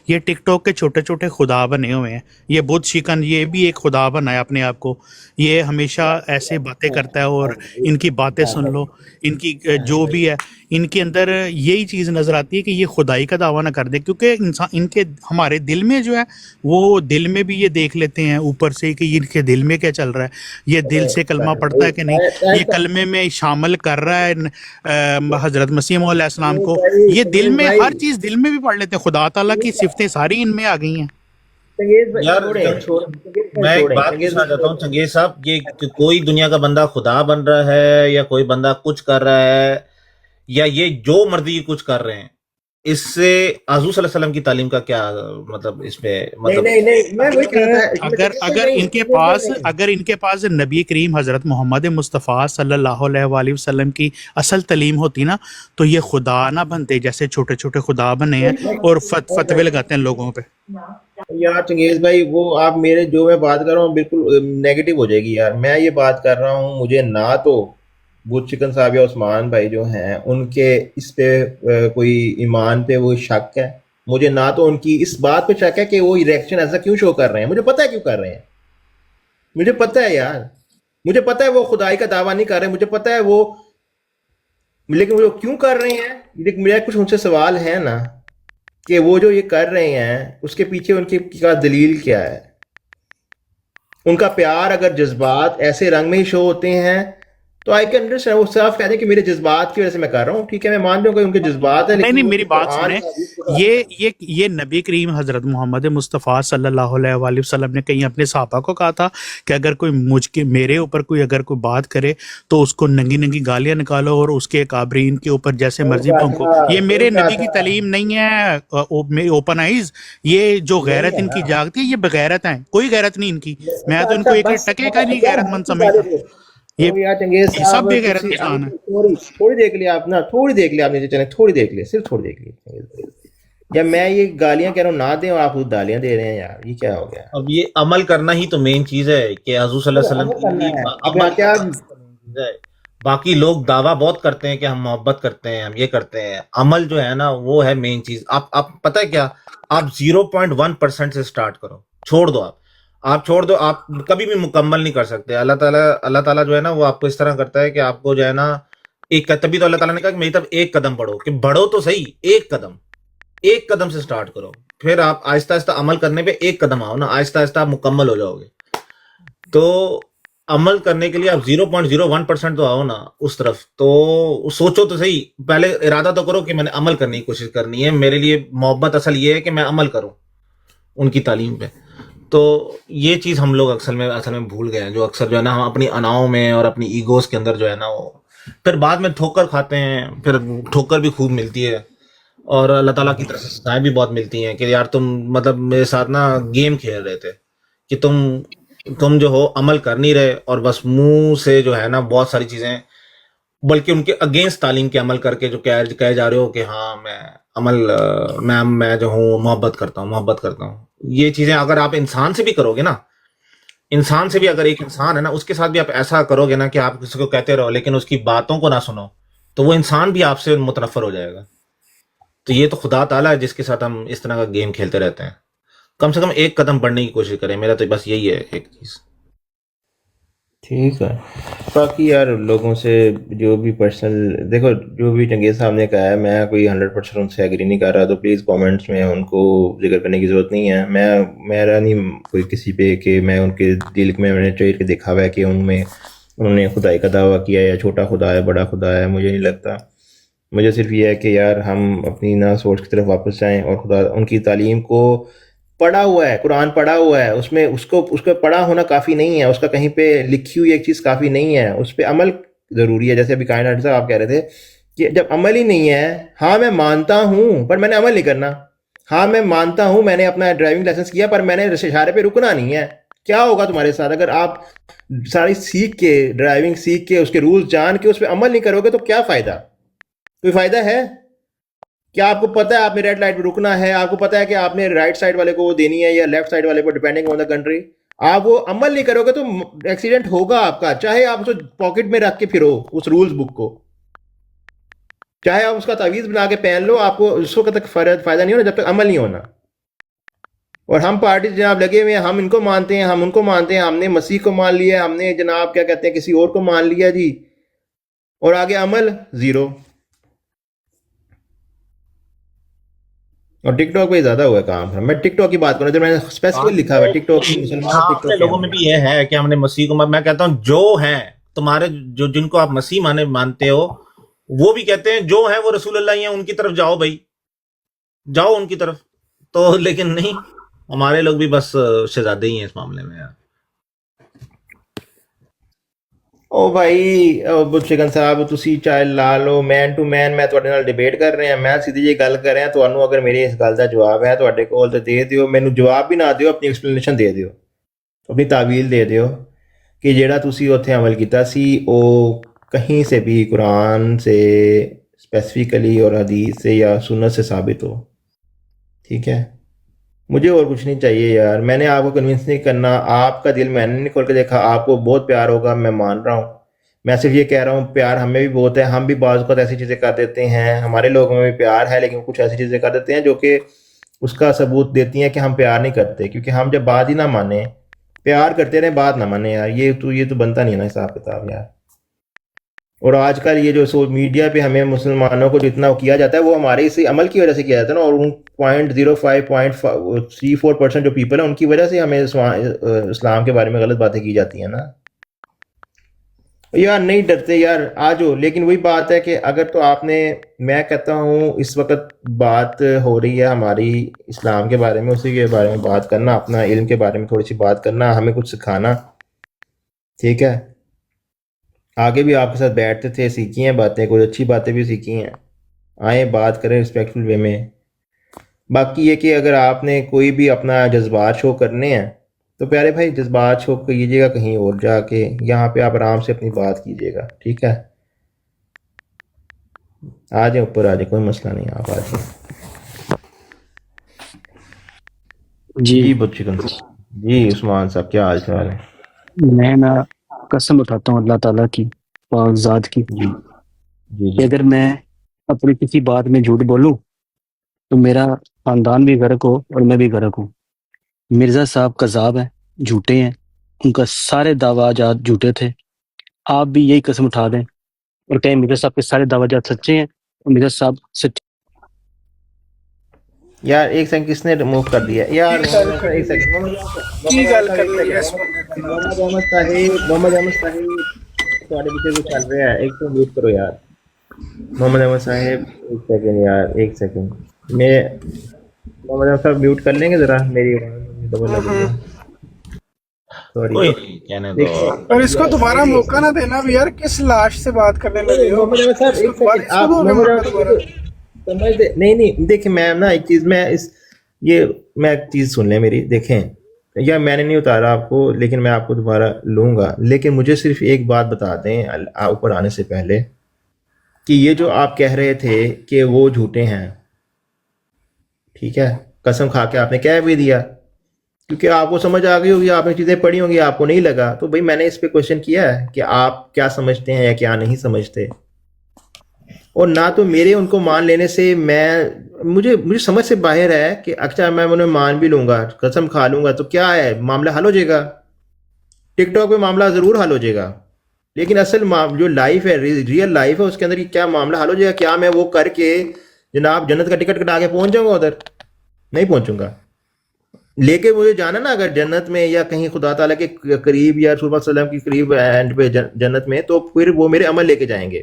یہ ٹک ٹاک کے چھوٹے چھوٹے خدا بنے ہوئے ہیں. یہ بدھ شکن یہ بھی ایک خدا بنا ہے اپنے آپ کو, یہ ہمیشہ ایسے باتیں کرتا ہے, اور ان کی باتیں سن لو, ان کی جو بھی ہے ان کے اندر یہی چیز نظر آتی ہے کہ یہ خدائی کا دعویٰ نہ کر دے, کیونکہ انسان ان کے ہمارے دل میں جو ہے وہ دل میں بھی یہ دیکھ لیتے ہیں اوپر سے کہ ان کے دل میں کیا چل رہا ہے, یہ دل سے کلمہ پڑھتا ہے کہ نہیں, یہ کلمے میں شامل کر رہا ہے حضرت مسیح علیہ السلام کو, یہ دل میں ہر چیز دل میں بھی پڑھ لیتے ہیں. خدا تعالیٰ کی صفتیں ساری ان میں آ گئی ہیں. یار میں ایک بات پوچھنا چاہتا ہوں چنگیز صاحب, یہ کہ کوئی دنیا کا بندہ خدا بن رہا ہے یا کوئی بندہ کچھ کر رہا ہے یا یہ جو مرضی کچھ کر رہے ہیں, اس سے حضور صلی اللہ علیہ وسلم کی تعلیم کا کیا مطلب اس میں مطلب اگر ان کے پاس نبی کریم حضرت محمد مصطفیٰ صلی اللہ علیہ وآلہ وسلم کی اصل تعلیم ہوتی نا, تو یہ خدا نہ بنتے جیسے چھوٹے چھوٹے خدا بنے ہیں اور فتوے لگاتے ہیں لوگوں پہ. یار چنگیز بھائی وہ آپ میرے جو میں بات کر رہا ہوں بالکل نیگیٹو ہو جائے گی یار. میں یہ بات کر رہا ہوں, مجھے نہ تو بدھ چکن صاحب یا عثمان بھائی جو ہیں ان کے اس پہ کوئی ایمان پہ وہ شک ہے, مجھے نہ تو ان کی اس بات پہ شک ہے کہ وہ ریئیکشن ایسا کیوں شو کر رہے ہیں. مجھے پتہ ہے کیوں کر رہے ہیں, مجھے پتہ ہے یار, مجھے پتہ ہے وہ خدائی کا دعویٰ نہیں کر رہے, مجھے پتہ ہے وہ, لیکن وہ کیوں کر رہے ہیں. لیکن میرا کچھ ان سے سوال ہے نا کہ وہ جو یہ کر رہے ہیں اس کے پیچھے ان کی کیا دلیل کیا ہے. ان کا پیار اگر جذبات ایسے رنگ میں ہی شو ہوتے ہیں تو آئی کین انڈرسٹینڈ, وہ صاف کہتے ہیں کہ میرے جذبات کی وجہ سے میں کر رہا ہوں, ٹھیک ہے میں مان جاؤں کہ ان کے جذبات ہیں. نہیں میری بات سنیں, یہ نبی کریم حضرت محمد مصطفیٰ صلی اللہ علیہ وآلہ وسلم نے کہیں اپنے صحابہ کو کہا تھا کہ اگر کوئی میرے اوپر کوئی اگر کوئی بات کرے تو اس کو ننگی ننگی گالیاں نکالو اور اس کے اکابرین کے اوپر جیسے مرضی پھونکو. یہ میرے نبی کی تعلیم نہیں ہے اوپن آئیز. یہ جو غیرت ان کی جاگتی ہے یہ بغیرت ہیں, کوئی غیرت نہیں ان کی. میں تو ان کو ایک ٹکے کا نہیں غیرت مند سمجھتا. یہ سب بے غیرت انسان ہے. تھوڑی دیکھ لیا آپ نا, تھوڑی دیکھ لیا آپ نے چلیں, تھوڑی دیکھ لیا, صرف تھوڑی دیکھ لی. یا میں یہ گالیاں کہہ رہا ہوں نہ دیں اور آپ خود گالیاں دے رہے ہیں یار, یہ کیا ہو گیا. اب یہ عمل کرنا ہی تو مین چیز ہے کہ حضور صلی اللہ علیہ وسلم. باقی لوگ دعویٰ بہت کرتے ہیں کہ ہم محبت کرتے ہیں, ہم یہ کرتے ہیں, عمل جو ہے نا وہ ہے مین چیز. آپ پتہ ہے کیا, آپ 0.1% سے سٹارٹ کرو, چھوڑ دو, آپ چھوڑ دو, آپ کبھی بھی مکمل نہیں کر سکتے. اللہ تعالیٰ جو ہے نا وہ آپ کو اس طرح کرتا ہے کہ آپ کو جو ہے نا ایک, تبھی تو اللہ تعالیٰ نے کہا کہ میری طرف ایک قدم بڑھو, کہ بڑھو تو صحیح, ایک قدم سے سٹارٹ کرو, پھر آپ آہستہ آہستہ عمل کرنے پہ ایک قدم آؤ نا, آہستہ آہستہ آپ مکمل ہو جاؤ گے. تو عمل کرنے کے لیے آپ 0.01% تو آؤ نا اس طرف. تو سوچو تو صحیح, پہلے ارادہ تو کرو کہ میں نے عمل کرنے کی کوشش کرنی ہے, میرے لیے محبت اصل یہ ہے کہ میں عمل کروں ان کی تعلیم پہ. تو یہ چیز ہم لوگ اصل میں بھول گئے ہیں, جو اکثر جو ہے نا ہم اپنی اناؤں میں اور اپنی ایگوز کے اندر جو ہے نا وہ پھر بعد میں ٹھوکر کھاتے ہیں. پھر ٹھوکر بھی خوب ملتی ہے اور اللہ تعالیٰ کی طرف سے سزائیں بھی بہت ملتی ہیں کہ یار تم مطلب میرے ساتھ نا گیم کھیل رہے تھے کہ تم جو ہو عمل کر نہیں رہے, اور بس منہ سے جو ہے نا بہت ساری چیزیں, بلکہ ان کے اگینسٹ تعلیم کے عمل کر کے جو کہے جا رہے ہو کہ ہاں میں جو ہوں محبت کرتا ہوں. یہ چیزیں اگر آپ انسان سے بھی کرو گے نا, انسان سے بھی اگر ایک انسان ہے نا، اس کے ساتھ بھی آپ ایسا کرو گے نا کہ آپ کسی کو کہتے رہو لیکن اس کی باتوں کو نہ سنو، تو وہ انسان بھی آپ سے متنفر ہو جائے گا. تو یہ تو خدا تعالیٰ ہے جس کے ساتھ ہم اس طرح کا گیم کھیلتے رہتے ہیں. کم سے کم ایک قدم بڑھنے کی کوشش کریں. میرا تو بس یہی ہے ایک چیز. ٹھیک ہے. باقی یار لوگوں سے جو بھی پرسنل دیکھو، جو بھی چنگیز صاحب نے کہا ہے، میں کوئی 100% ان سے ایگری نہیں کر رہا، تو پلیز کامنٹس میں ان کو ذکر کرنے کی ضرورت نہیں ہے. میرا نہیں کوئی کسی پہ کہ میں ان کے دل میں نے چیٹ کے دیکھا ہوا ہے کہ انہوں نے خدائی کا دعویٰ کیا ہے یا چھوٹا خدا ہے بڑا خدا ہے. مجھے نہیں لگتا. مجھے صرف یہ ہے کہ یار ہم اپنی نہ سوچ کی طرف واپس جائیں، اور خدا ان کی تعلیم کو پڑھا ہوا ہے، قرآن پڑھا ہوا ہے، اس میں اس کو پڑھا ہونا کافی نہیں ہے، اس کا کہیں پہ لکھی ہوئی ایک چیز کافی نہیں ہے، اس پہ عمل ضروری ہے. جیسے ابھی کائنات صاحب آپ کہہ رہے تھے کہ جب عمل ہی نہیں ہے، ہاں میں مانتا ہوں پر میں نے عمل نہیں کرنا. ہاں میں مانتا ہوں میں نے اپنا ڈرائیونگ لائسنس کیا پر میں نے اشارے پہ رکنا نہیں ہے. کیا ہوگا تمہارے ساتھ اگر آپ ساری سیکھ کے ڈرائیونگ سیکھ کے اس کے رولز جان کے اس پہ عمل نہیں کرو گے؟ تو کیا فائدہ؟ کوئی فائدہ ہے؟ کیا آپ کو پتہ ہے آپ نے ریڈ لائٹ پہ رکنا ہے، آپ کو پتہ ہے کہ آپ نے رائٹ سائڈ والے کو وہ دینی ہے یا لیفٹ سائڈ والے کو، ڈیپینڈنگ آن دا کنٹری. آپ وہ عمل نہیں کرو گے تو ایکسیڈنٹ ہوگا آپ کا، چاہے آپ اس کو پاکٹ میں رکھ کے پھرو اس رولز بک کو، چاہے آپ اس کا تعویذ بنا کے پہن لو، آپ کو اس وقت تک فائدہ نہیں ہونا جب تک عمل نہیں ہونا. اور ہم پارٹی جناب لگے ہوئے ہیں، ہم ان کو مانتے ہیں، ہم ان کو مانتے ہیں، ہم نے مسیح کو مان لیا، ہم نے جناب کیا کہتے ہیں کسی اور کو مان لیا جی، اور آگے عمل زیرو. اور ٹک ٹاک پہ زیادہ ہوا ہے کام. میں ٹک ٹاک کی بات کروں تو میں نے اسپیسیفک لکھا ہوا ہے ٹک ٹاک مسلمان ہاں، ٹک اپنے ٹاک لوگوں میں بھی یہ ہے کہ ہم نے مسیح کو میں کہتا ہوں جو ہیں تمہارے جو جن کو آپ مسیح مانتے ہو، وہ بھی کہتے ہیں جو ہیں وہ رسول اللہ ہی ہیں، ان کی طرف جاؤ بھائی، جاؤ ان کی طرف. تو لیکن نہیں، ہمارے لوگ بھی بس شہزادے ہی ہیں اس معاملے میں. او بھائی چکن صاحب تسی چائے لا لو مین ٹو مین، میں تواڈے نال ڈیبیٹ کر رہے ہیں، میں سیدھی جی گل کر رہا تانوں. اگر میری اس گل دا جواب ہے تواڈے کول تے دے دیو، مینوں جواب بھی نہ دیو، اپنی ایکسپلینیشن دے دیو، اپنی تعویل دے دیو کہ جیڑا تسی اوتھے عمل کیتا سی او کہیں سے بھی قرآن سے اسپیسیفکلی اور حدیث سے یا سنت سے ثابت ہو. ٹھیک ہے، مجھے اور کچھ نہیں چاہیے یار. میں نے آپ کو کنونس نہیں کرنا، آپ کا دل میں نے نہیں کھول کے دیکھا. آپ کو بہت پیار ہوگا، میں مان رہا ہوں. میں صرف یہ کہہ رہا ہوں پیار ہمیں بھی بہت ہے، ہم بھی بعض اوقات ایسی چیزیں کر دیتے ہیں، ہمارے لوگوں میں بھی پیار ہے لیکن کچھ ایسی چیزیں کر دیتے ہیں جو کہ اس کا ثبوت دیتی ہیں کہ ہم پیار نہیں کرتے. کیونکہ ہم جب بات ہی نہ مانیں، پیار کرتے رہیں بات نہ مانیں یار، یہ تو بنتا نہیں ہے نا حساب کتاب یار. اور آج کل یہ جو میڈیا پہ ہمیں مسلمانوں کو جتنا کیا جاتا ہے وہ ہمارے اسی عمل کی وجہ سے کیا جاتا ہے نا. اور ان 0.05 جو پیپل ہیں ان کی وجہ سے ہمیں اسلام کے بارے میں غلط باتیں کی جاتی ہیں نا یار. نہیں ڈرتے یار، آ جاؤ. لیکن وہی بات ہے کہ اگر تو آپ نے، میں کہتا ہوں اس وقت بات ہو رہی ہے ہماری اسلام کے بارے میں، اسی کے بارے میں بات کرنا، اپنا علم کے بارے میں تھوڑی سی بات کرنا، ہمیں کچھ سکھانا. ٹھیک ہے، آگے بھی آپ کے ساتھ بیٹھتے تھے، سیکھی ہیں باتیں، کچھ اچھی باتیں بھی سیکھی ہیں. آئیں بات کریں رسپیکٹفل وے میں. باقی یہ کہ اگر آپ نے کوئی بھی اپنا جذبات شو کرنے ہیں تو پیارے بھائی جذبات شو کیجیے گا کہیں اور جا کے، یہاں پہ آپ آرام سے اپنی بات کیجیے گا. ٹھیک ہے، آ جائیں اوپر آ جائیں، کوئی مسئلہ نہیں، آپ آ جائیں. جی بچکن جی عثمان صاحب کیا حال چال ہے؟ میں نا قسم اٹھاتا ہوں اللہ تعالیٰ کی، پاک ذات کی، جی جی کہ جی اگر میں اپنی کسی بات میں جھوٹ بولوں تو میرا خاندان بھی غرق ہو اور میں بھی غرق ہوں. مرزا صاحب کذاب ہیں، جھوٹے ہیں، ان کا سارے دعویٰ جات جھوٹے تھے. آپ بھی یہی قسم اٹھا دیں اور کہیں مرزا صاحب کے سارے دعویٰ جات سچے ہیں اور مرزا صاحب سچے. یار ایک سیکنڈ، کس نے ریموو کر دیا یار؟ ایک سیکنڈ، کی گل کرنی ہے اس بندے دے نال؟ محمد احمد صاحب تھوڑے پیچھے کچھ چل رہا ہے، ایک تو میوٹ کرو یار. محمد احمد صاحب ایک سیکنڈ یار، ایک سیکنڈ. میں محمد احمد صاحب میوٹ کر لیں گے ذرا، میری آواز ڈبل لگ رہی ہے. سوری. کوئی نہیں، کہنے دو. اور اس کو دوبارہ موقع نہ دینا بھی یار، کس لاش سے بات کرنے لگے ہو؟ محمد احمد صاحب اس کو ایک دوبارہ سیکنڈ، اس کو آپ دو گے محمد موقع احمد دوبارہ. صاحب سمجھ دے. نہیں دیکھیں میں نا ایک چیز، میں اس یہ میں ایک چیز سن لیں میری. دیکھیں یا میں نے نہیں اتارا آپ کو، لیکن میں آپ کو دوبارہ لوں گا. لیکن مجھے صرف ایک بات بتا دیں اوپر آنے سے پہلے کہ یہ جو آپ کہہ رہے تھے کہ وہ جھوٹے ہیں، ٹھیک ہے، قسم کھا کے آپ نے کہہ بھی دیا کیونکہ آپ کو سمجھ آ گئی ہوگی, آپ نے چیزیں پڑھی ہوں گی, آپ کو نہیں لگا, تو بھائی میں نے اس پہ کوشچن کیا ہے کہ آپ کیا سمجھتے ہیں یا کیا نہیں سمجھتے. اور نہ تو میرے ان کو مان لینے سے مجھے سمجھ سے باہر ہے کہ اچھا میں انہیں مان بھی لوں گا, قسم کھا لوں گا, تو کیا ہے معاملہ حل ہو جائے گا. ٹک ٹاک پہ معاملہ ضرور حل ہو جائے گا, لیکن اصل جو لائف ہے, ریئل لائف ہے, اس کے اندر کیا معاملہ حل ہو جائے گا. کیا میں وہ کر کے جناب جنت کا ٹکٹ کٹا کے پہنچ جاؤں گا ادھر؟ نہیں پہنچوں گا. لے کے مجھے جانا نا اگر جنت میں یا کہیں خدا تعالیٰ کے قریب یا رسول اللہ صلی اللہ علیہ وسلم کے قریب اینڈ پہ جنت میں, تو پھر وہ میرے عمل لے کے جائیں گے,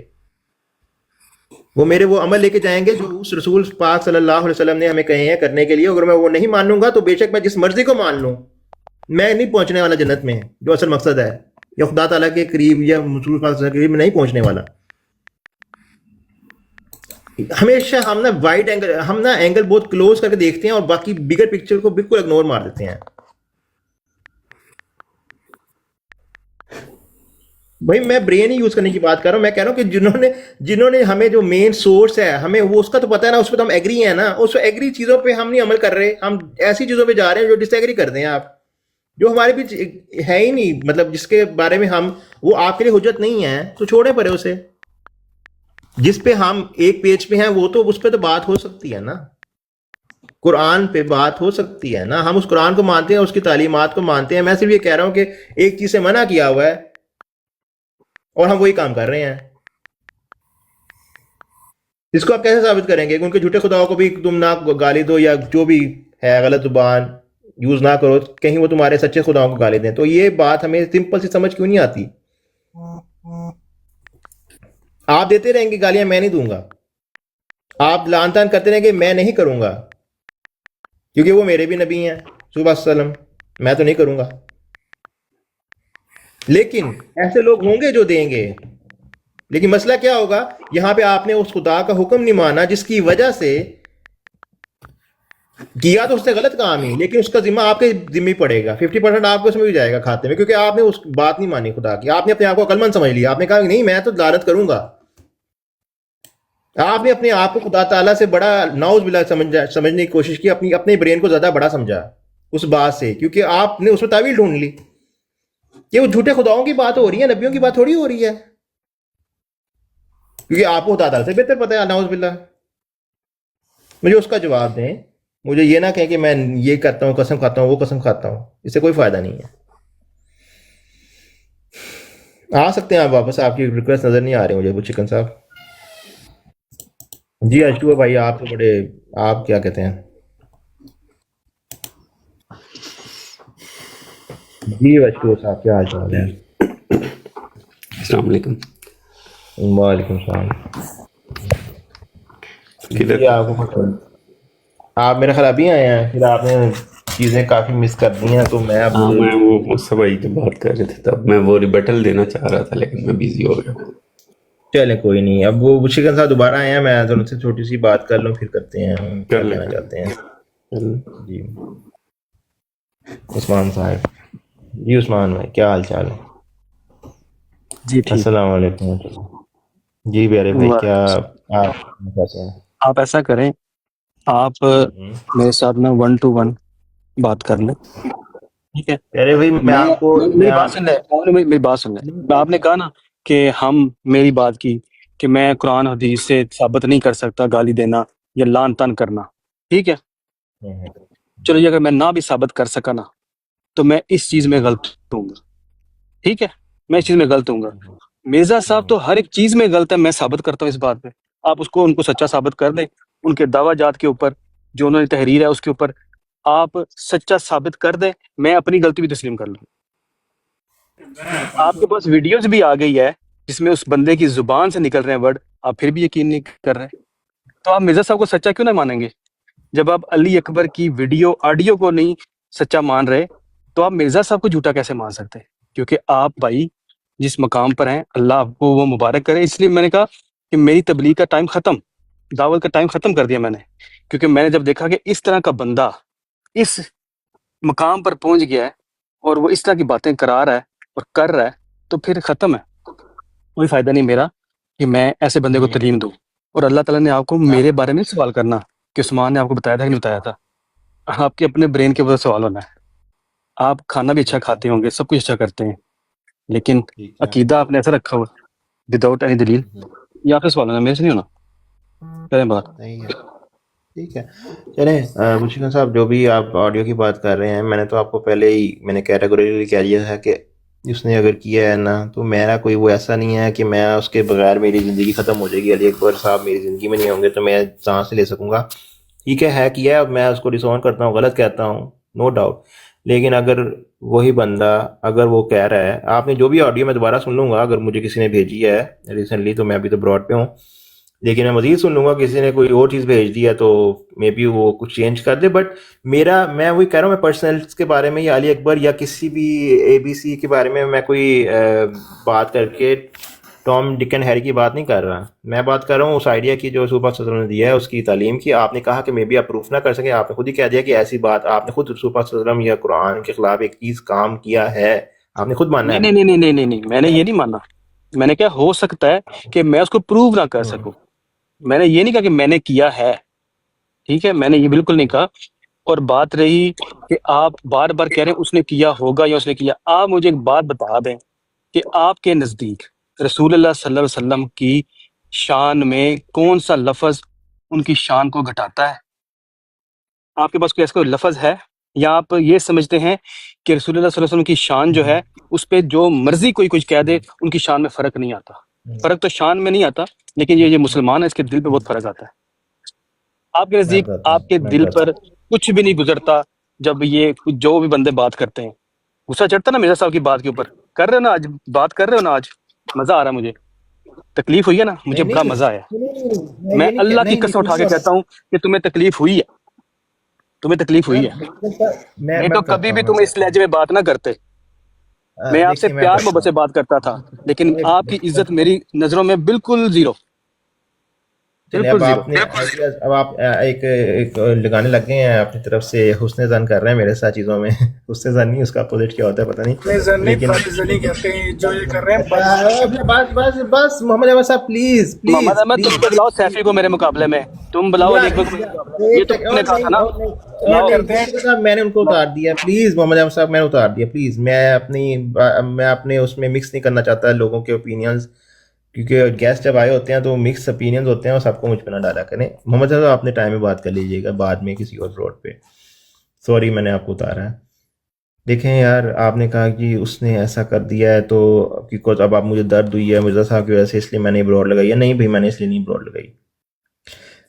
وہ عمل لے کے جائیں گے جو اس رسول پاک صلی اللہ علیہ وسلم نے ہمیں کہے ہیں کرنے کے لیے. اگر میں وہ نہیں مانوں گا تو بے شک میں جس مرضی کو مان لوں, میں نہیں پہنچنے والا جنت میں جو اصل مقصد ہے, یا خدا تعالیٰ کے قریب یا رسول پاک صلی اللہ علیہ وسلم کے قریب میں نہیں پہنچنے والا. ہمیشہ ہم نا وائڈ اینگل, ہم نا اینگل بہت کلوز کر کے دیکھتے ہیں اور باقی بگر پکچر کو بالکل اگنور مار دیتے ہیں. بھائی میں برین ہی یوز کرنے کی بات کر رہا ہوں. میں کہہ رہا ہوں کہ جنہوں نے ہمیں جو مین سورس ہے, ہمیں وہ اس کا تو پتہ ہے نا, اس پہ تو ہم ایگری ہیں نا. اس پہ ایگری چیزوں پہ ہم نہیں عمل کر رہے, ہم ایسی چیزوں پہ جا رہے ہیں جو ڈس ایگری کرتے ہیں آپ, جو ہمارے بیچ ہے ہی نہیں, مطلب جس کے بارے میں وہ آپ کے لیے حجت نہیں ہے, تو چھوڑے پڑے اسے. جس پہ ہم ایک پیج پہ ہیں وہ تو اس پہ تو بات ہو سکتی ہے نا, قرآن پہ بات ہو سکتی ہے نا. ہم اس قرآن کو مانتے ہیں, اس کی تعلیمات کو مانتے ہیں. میں صرف یہ کہہ رہا ہوں کہ ایک چیز سے منع کیا ہوا ہے اور ہم وہی کام کر رہے ہیں. اس کو آپ کیسے ثابت کریں گے کہ ان کے جھوٹے خداؤں کو بھی تم نہ گالی دو, یا جو بھی ہے غلط زبان یوز نہ کرو, کہیں وہ تمہارے سچے خداؤں کو گالی دیں. تو یہ بات ہمیں سمپل سی سمجھ کیوں نہیں آتی؟ آپ دیتے رہیں گے گالیاں, میں نہیں دوں گا. آپ لعن طعن کرتے رہیں گے, میں نہیں کروں گا, کیونکہ وہ میرے بھی نبی ہیں صلی اللہ علیہ وسلم, میں تو نہیں کروں گا. لیکن ایسے لوگ ہوں گے جو دیں گے. لیکن مسئلہ کیا ہوگا, یہاں پہ آپ نے اس خدا کا حکم نہیں مانا جس کی وجہ سے کیا تو اس نے غلط کام ہی, لیکن اس کا ذمہ آپ کے ذمہ پڑے گا. 50% آپ کو اس میں بھی جائے گا کھاتے میں, کیونکہ آپ نے اس بات نہیں مانی خدا کی. آپ نے اپنے آپ کو عقل مند سمجھ لیا, آپ نے کہا کہ نہیں میں تو لعنت کروں گا. آپ نے اپنے آپ کو خدا تعالیٰ سے بڑا نعوذ باللہ سمجھنے کی کوشش کی, اپنے برین کو زیادہ بڑا سمجھا اس بات سے, کیونکہ آپ نے اس میں تعویل ڈھونڈ لی کہ وہ جھوٹے خداؤں کی بات ہو رہی ہے, نبیوں کی بات تھوڑی ہو رہی ہے, کیونکہ آپ کو خدا تعالیٰ سے بہتر پتہ ہے. نعوذ باللہ. مجھے اس کا جواب دیں, مجھے یہ نہ کہیں کہ میں یہ کرتا ہوں, قسم کھاتا ہوں, وہ قسم کھاتا ہوں. اس سے کوئی فائدہ نہیں ہے. آ سکتے ہیں آپ واپس, آپ کی ریکویسٹ نظر نہیں آ رہی مجھے وہ چکن صاحب. جی اشٹو بھائی, آپ تو بڑے, آپ کیا کہتے ہیں؟ جی اشٹو صاحب, کیا حال چال ہے؟ السلام علیکم. وعلیکم السلام. کدھر جی آپ میرے خیال ابھی آئے ہیں, پھر آپ نے چیزیں کافی مس کر دی ہیں, تو میں اب ہاں میں وہ سب بھائی کی بات کر رہے تھے, تب میں وہ ریبٹل دینا چاہ رہا تھا لیکن میں بیزی ہو گیا. چلے کوئی نہیں. اب وہ شکن صاحب دوبارہ آئے ہیں, میں تو ان سے چھوٹی سی بات کر لوں, پھر کرتے ہیں کیا کہنا چاہتے ہیں. جی عثمان صاحب. جی عثمان بھائی, کیا حال چال ہے؟ جی ٹھیک. السلام علیکم. جی پیارے بھائی, کیا آپ کیسے ہیں؟ آپ ایسا کریں, آپ میرے ساتھ نا 1 to 1 بات کر لیں, ٹھیک ہے؟ پیارے بھائی میں آپ کو, میری بات سن لیں, میری بات سن لیں. آپ نے کہا نا کہ میری بات کی کہ میں قرآن حدیث سے ثابت نہیں کر سکتا گالی دینا یا لعن طعن کرنا, ٹھیک ہے؟ چلو یہ اگر میں نہ بھی ثابت کر سکا نا, تو میں اس چیز میں غلط ہوں گا, ٹھیک ہے؟ میں اس چیز میں غلط ہوں گا. مرزا صاحب تو ہر ایک چیز میں غلط ہے, میں ثابت کرتا ہوں اس بات پہ. آپ ان کو سچا ثابت کر دیں, ان کے دعویٰ جات کے اوپر جو انہوں نے تحریر ہے اس کے اوپر آپ سچا ثابت کر دیں, میں اپنی غلطی بھی تسلیم کر لوں. آپ کے پاس ویڈیوز بھی آ گئی ہے جس میں اس بندے کی زبان سے نکل رہے ہیں ورڈ, آپ پھر بھی یقین نہیں کر رہے. تو آپ مرزا صاحب کو سچا کیوں نہ مانیں گے؟ جب آپ علی اکبر کی ویڈیو آڈیو کو نہیں سچا مان رہے, تو آپ مرزا صاحب کو جھوٹا کیسے مان سکتے ہیں؟ کیونکہ آپ بھائی جس مقام پر ہیں, اللہ آپ کو وہ مبارک کرے. اس لیے میں نے کہا کہ میری تبلیغ کا ٹائم ختم, دعوت کا ٹائم ختم کر دیا میں نے, کیونکہ میں نے جب دیکھا کہ اس طرح کا بندہ اس مقام پر پہنچ گیا ہے اور وہ اس طرح کی باتیں کرا رہا ہے اور کر رہا ہے, تو پھر ختم ہے. کوئی فائدہ نہیں میرا کہ میں ایسے بندے کو تعلیم دوں. اور اللہ تعالیٰ نے آپ کو میرے بارے میں سوال کرنا کہ عثمان نے آپ کو بتایا تھا کہ نہیں بتایا تھا, آپ کے اپنے برین کے اوپر سوال ہونا ہے. آپ کھانا بھی اچھا کھاتے ہوں گے، سب کچھ اچھا کرتے ہیں، لیکن ٹھیک ہے عقیدہ آپ نے ایسا رکھا ہوا وداؤٹ اینی دلیل. یہ آپ سے سوال ہے، میرے سے نہیں ہونا. کریں بات. نہیں ہے. ٹھیک ہے چلیں مشکل صاحب جو بھی آپ آڈیو کی بات کر رہے ہیں میں نے تو آپ کو پہلے ہی میں نے کیٹیگوریکلی کہہ دیا تھا کہ اس نے اگر کیا ہے نا تو میرا کوئی وہ ایسا نہیں ہے کہ میں اس کے بغیر میری زندگی ختم ہو جائے گی، علی اکبر صاحب میری زندگی میں نہیں ہوں گے تو میں سانس لے سکوں گا. ٹھیک ہے کیا ہے، میں اس کو ڈسون کرتا ہوں، غلط کہتا ہوں، نو ڈاؤٹ. لیکن اگر وہی بندہ اگر وہ کہہ رہا ہے، آپ نے جو بھی آڈیو میں دوبارہ سن لوں گا اگر مجھے کسی نے بھیجی ہے ریسنٹلی، تو میں ابھی تو براڈ پہ ہوں، لیکن میں مزید سن لوں گا کسی نے کوئی اور چیز بھیج دی ہے تو مے بی وہ کچھ چینج کر دے. بٹ میں وہی کہہ رہا ہوں، میں پرسنلس کے بارے میں یا علی اکبر یا کسی بھی اے بی سی کے بارے میں کوئی بات کر کے ٹام ڈک اینڈ ہیری کی بات نہیں کر رہا. میں بات کر رہا ہوں اس آئیڈیا کی جو رسول پاک صلی اللہ علیہ وسلم نے دیا ہے، اس کی تعلیم کی. آپ نے کہا کہ مے بی آپ پروف نہ کر سکیں، آپ نے خود ہی کہہ دیا کہ ایسی بات آپ نے خود رسول پاک صلی اللہ علیہ وسلم یا قرآن کے خلاف ایک چیز کام کیا ہے، آپ نے خود ماننا نہیں ہے. نہیں نہیں نہیں نہیں نہیں، میں نے یہ نہیں مانا. میں نے کہا ہو سکتا ہے کہ میں اس کو پروو نہ کر سکوں. میں نے یہ نہیں کہا کہ میں نے کیا ہے، ٹھیک ہے، میں نے یہ بالکل نہیں کہا. اور بات رہی کہ آپ بار بار کہہ رہے ہیں اس نے کیا ہوگا یا اس نے کیا، آپ مجھے ایک بات بتا دیں کہ آپ کے نزدیک رسول اللہ صلی اللہ علیہ وسلم کی شان میں کون سا لفظ ان کی شان کو گھٹاتا ہے؟ آپ کے پاس کوئی ایسا کوئی لفظ ہے، یا آپ یہ سمجھتے ہیں کہ رسول اللہ صلی اللہ علیہ وسلم کی شان جو ہے اس پہ جو مرضی کوئی کچھ کہہ دے ان کی شان میں فرق نہیں آتا؟ فرق تو شان میں نہیں آتا، لیکن یہ مسلمان ہے اس کے دل پہ بہت فرق آتا ہے. آپ کے میں نزدیک بتاتا آپ کے ہوں دل پر کچھ بھی نہیں گزرتا جب یہ جو بھی بندے بات کرتے ہیں؟ غصہ چڑھتا نا مرزا صاحب کی بات کے اوپر؟ کر رہے ہو نا آج بات کر رہے ہو نا، آج مزہ آ رہا ہے مجھے، تکلیف ہوئی ہے نا، مجھے نہیں بڑا نہیں مزہ آیا. میں میں یہ نہیں اللہ کی نہیں قسم اٹھا کے کہتا ہوں کہ تمہیں تکلیف ہوئی ہے، تمہیں تکلیف ہوئی ہے. نہیں میں تو بتاتا کبھی ہوں بھی تم اس لہجے میں بات نہ کرتے. میں آپ سے دیکھیے میں پیار بتاتا محبت سے بات کرتا تھا، لیکن آپ کی عزت میری نظروں میں بالکل زیرو، چلے بالکل اب زیرو. آپ نے اب آپ ایک لگانے لگ گئے ہیں اپنی طرف سے، حسن زن کر رہے ہیں میرے ساتھ چیزوں میں. حسن زن نہیں، اس کا اپوزٹ کیا ہوتا ہے پتہ اپنے نہیں، زن نہیں لیکن بد زنی کہتے ہیں جو یہ کر رہے ہیں، بد زنی. بس بس بس محمد احمد صاحب پلیز محمد پلیز احمد، تم بلاؤ سیفی کو میرے مقابلے میں، تم بلاؤ علی اکبر کو میرے مقابلے میں، یہ تو تم نے کہا تھا نا. یہ بلاؤ. کرتے ہیں. صاحب میں نے ان کو اتار دیا پلیز، محمد احمد صاحب میں نے اتار دیا پلیز. میں اپنے اس میں مکس نہیں کرنا چاہتا لوگوں کے اوپینینز، کیونکہ گیسٹ جب آئے ہوتے ہیں تو مکس اوپینینز ہوتے ہیں اور سب کو مجھ پہ نہ ڈالا کریں. محمد صاحب اپنے ٹائم میں بات کر لیجیے گا بعد میں کسی اور روڈ پہ. سوری میں نے آپ کو اتارا ہے. دیکھیں یار، آپ نے کہا کہ اس نے ایسا کر دیا ہے تو کیونکہ اب آپ مجھے درد ہوئی ہے مرزا صاحب کی وجہ سے اس لیے میں نے بروڈ لگائی ہے. نہیں بھائی، میں نے اس لیے نہیں بروڈ لگائی.